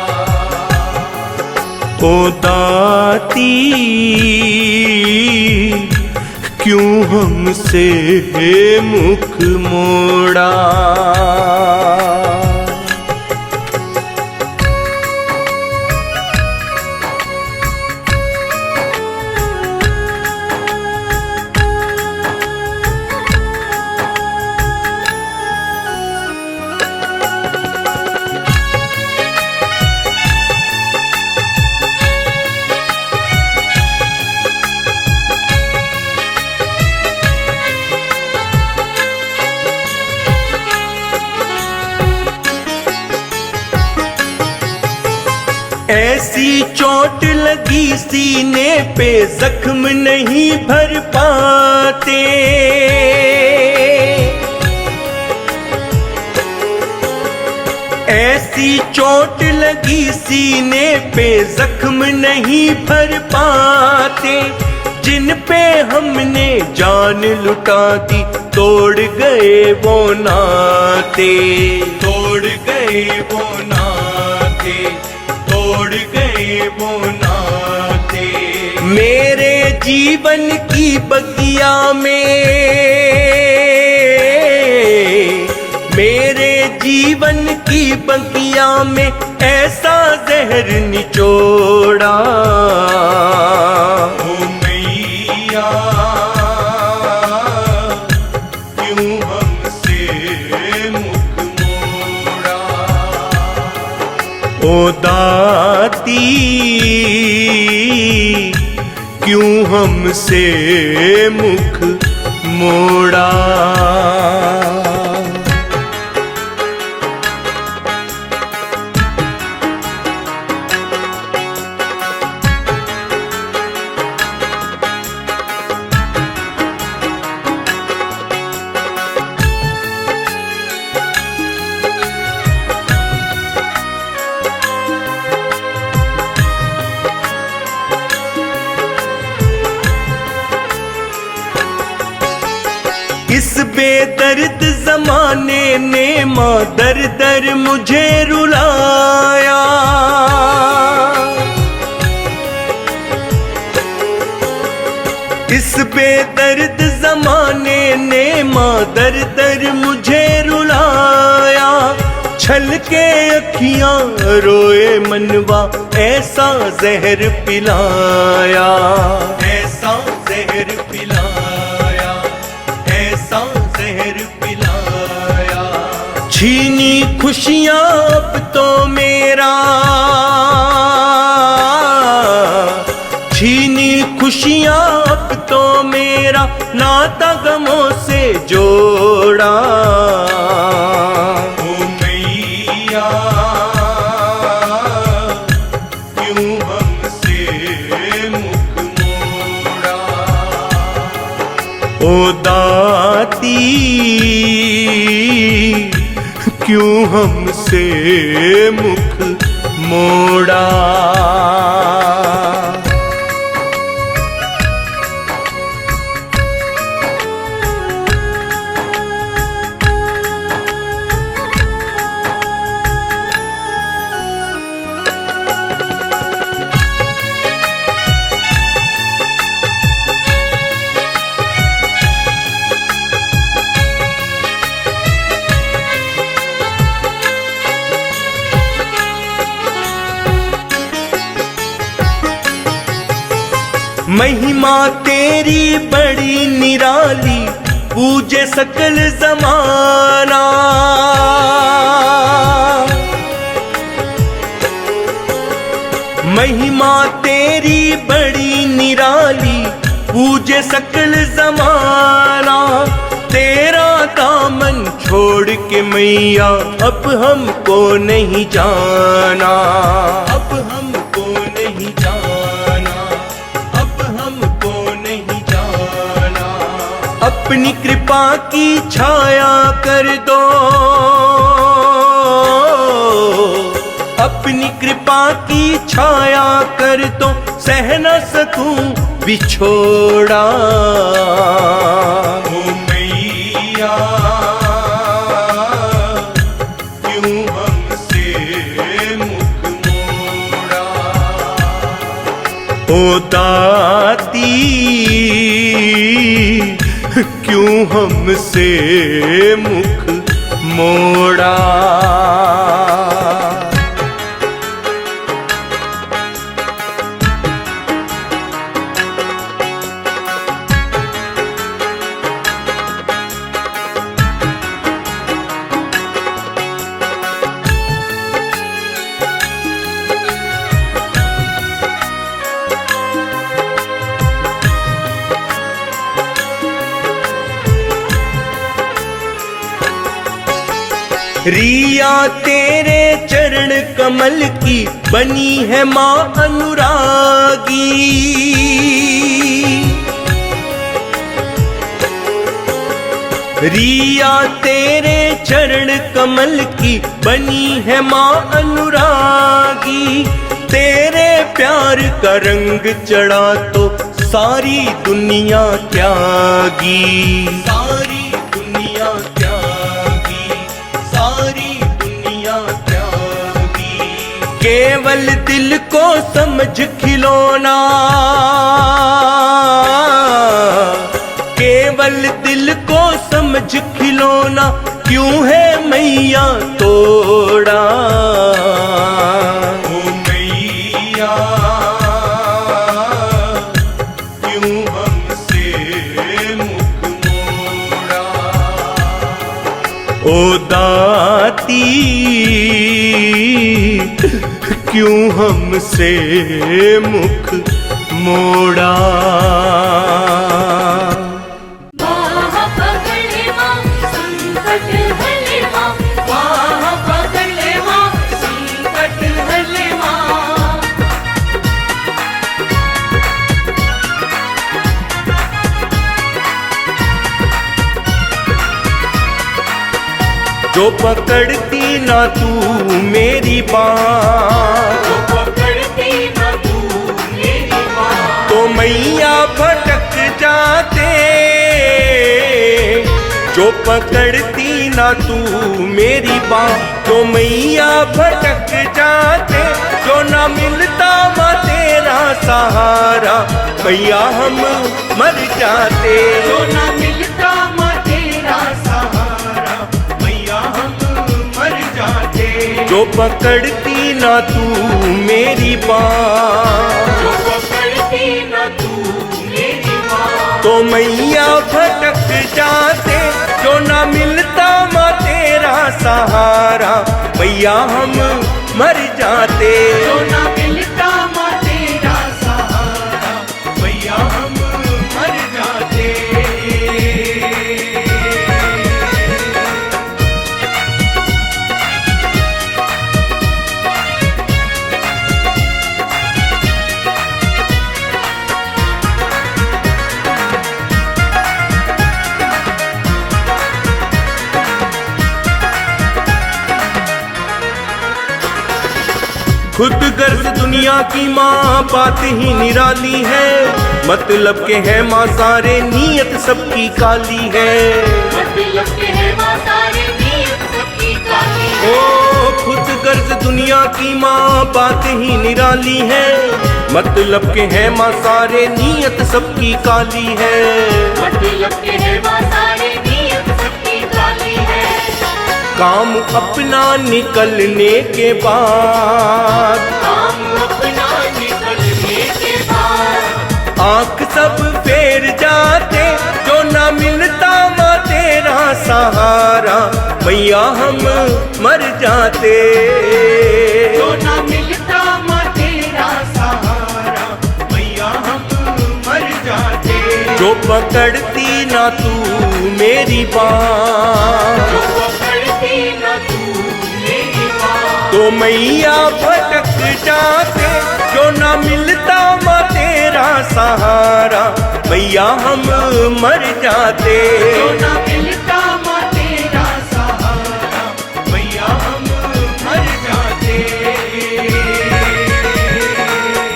ओ दाती क्यों हमसे मुख मोड़ा। ऐसी चोट लगी सीने पे जख्म नहीं भर पाते, ऐसी चोट लगी सीने पे जख्म नहीं भर पाते। जिन पे हमने जान लुटा दी तोड़ गए वो नाते, तोड़ गए वो नाते, तोड़ गए वो नाते। मेरे जीवन की बगिया में, मेरे जीवन की बगिया में ऐसा जहर निचोड़ा। ओ मैया क्यों हमसे मुख मोड़ा, ओ दाती क्यों हमसे मुख मोड़ा। इस बेदर्द जमाने ने माँ दर दर मुझे रुलाया। इस बेदर्द जमाने ने माँ दर दर मुझे रुलाया। छल के अखियां रोए मनवा ऐसा जहर पिलाया, ऐसा जहर पिलाया, ऐसा जहर पिलाया। छीनी खुशियां अब तो मेरा, छीनी खुशियां अब तो मेरा नाता गमों से जोड़ा। ओ मैया क्यों हमसे मुख मोड़ा, ओ दाती क्यों हमसे मुख मोड़ा। महिमा तेरी बड़ी निराली, पूजे सकल जमाना। महिमा तेरी बड़ी निराली, पूजे सकल जमाना। तेरा दामन छोड़ के मैया अब हमको नहीं जाना, अब हमको नहीं जाना, अब हमको नहीं जाना। अपनी कृपा की छाया कर दो, अपनी कृपा की छाया कर दो, सह न सकूं बिछोड़ा। ओ मैया क्यों हमसे मुख मोड़ा। ओ दाती क्यों हमसे मुख मोड़ा। रिया तेरे चरण कमल की बनी है माँ अनुरागी। रिया तेरे चरण कमल की बनी है माँ अनुरागी। तेरे प्यार का रंग चढ़ा तो सारी दुनिया त्यागी, सारी दुनिया त्यागी, सारी दुनिया त्यागी। केवल दिल को समझ खिलौना, केवल दिल को समझ खिलौना, क्यों है मैया तोड़ा। ओ मैया क्यों हमसे मुख मोड़ा। ओ दाती क्यों हमसे मुख मोड़ा। जो पकड़ती ना तू मेरी बात, जो पकड़ती ना तू मेरी बात, तो मैया भटक जाते। जो पकड़ती ना तू मेरी बात, तो मैया भटक जाते। जो ना मिलता माँ तेरा सहारा, मैया हम मर जाते। जो ना मिलता माँ तेरा सहारा, मैया हम मर जाते। जो पकड़ती ना तू मेरी बात, जो पकड़ती ना तू मेरी बात, तो मैया भटक जाते। जो ना मिलता माँ तेरा सहारा, मैया हम मर जाते। जो ना मिलता माँ तेरा सहारा, मैया हम मर जाते। खुद गर्ज दुनिया की माँ बात ही निराली है। मतलब के है माँ सारे नियत सबकी काली है। मतलब के है माँ सारे नियत सबकी काली है। ओ खुद गर्ज दुनिया की माँ बात ही निराली है। मतलब के है माँ सारे नियत सबकी काली है। मतलब के है माँ सारे नियत सबकी काली है। काम अपना निकलने के बाद, काम अपना निकलने के बाद, आंख सब फेर जाते जो ना मिलता माँ तेरा सहारा, मैया हम मर जाते जो ना मिलता माँ तेरा सहारा, मैया हम मर जाते। जो पकड़ती ना तू मेरी बात, जो पकड़ती ना तू मेरी बात, तो मैया भटक जाते जो ना मिलता माँ तेरा सहारा, मैया हम मर जाते जो ना मिलता माँ तेरा सहारा, मैया हम मर जाते।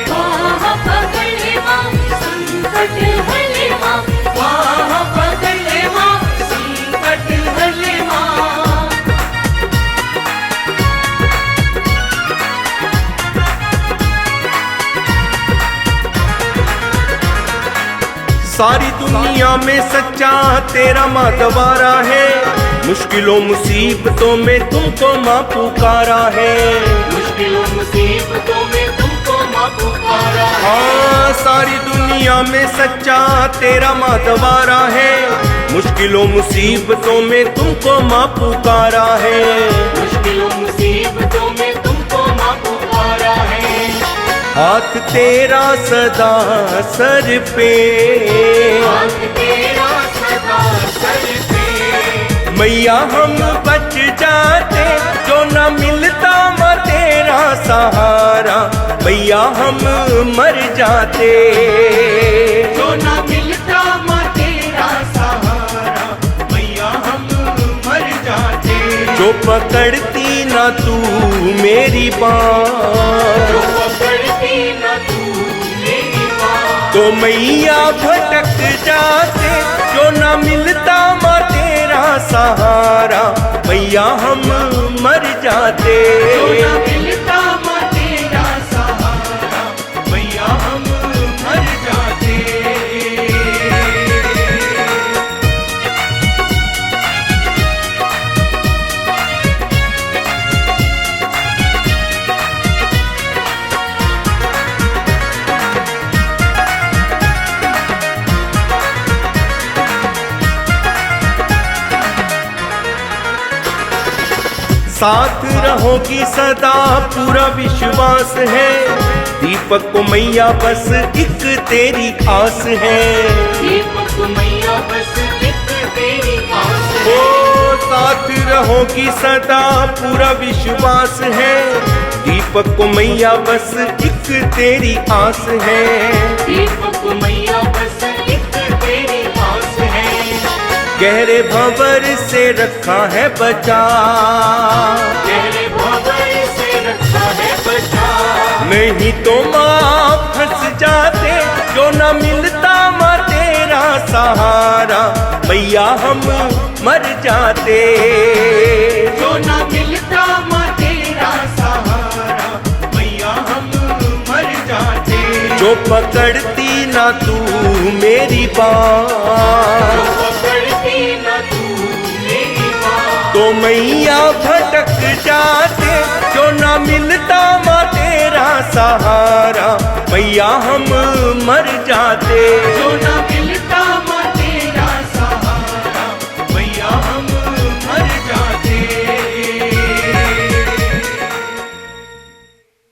वाह पकड़ ले माँ संकट हले माँ, वाह पकड़ ले माँ संकट हले माँ। सारी दुनिया में सच्चा तेरा माँ द्वारा है, मुश्किलों मुसीबतों में तुमको माँ पुकारा है। मुश्किलों मुसीबतों में तुमको माँ पुकारा है। हाँ, सारी दुनिया में सच्चा तेरा माँ द्वारा है, मुश्किलों मुसीबतों में तुमको माँ पुकारा है। मुश्किलों मुसीबतों में तुमको माँ पुकारा है। हाथ तेरा सदा सर पे, हाथ तेरा सदा सर पे, मैया हम बच जाते जो न मिलता माँ तेरा सहारा, मैया हम मर जाते जो ना मिलता माँ तेरा सहारा, मैया हम मर जाते। जो पकड़ती ना तू मेरी बात, जो पकड़ती ना तू मेरी बात, तो मैया भटक जाते जो न मिलता माँ तेरा सहारा, मैया हम मर जाते जो ना मिलता माँ तेरा सहारा, मैया हम मर जाते। साथ रहोगी सदा पूरा विश्वास है, दीपक को मैया बस एक तेरी आस है। दीपक मैया बस एक तेरी आस है। ओ साथ रहोगी सदा पूरा विश्वास है, दीपक को मैया बस एक तेरी आस है। दीपक मैया बस एक तेरी आस है। गहरे भंवर से रखा है बचा, गहरे भंवर से रखा है बचा, नहीं तो माँ फंस जाते जो न मिलता माँ तेरा सहारा, मैया हम मर जाते जो ना मिलता माँ तेरा सहारा, मैया हम मर जाते। जो पकड़ती ना तू मेरी जो बात, पकड़ती ना तू मेरी बात, तो मैया भटक जाते जो न मिलता माँ तेरा सहारा, मैया हम मर जाते जो ना मिलता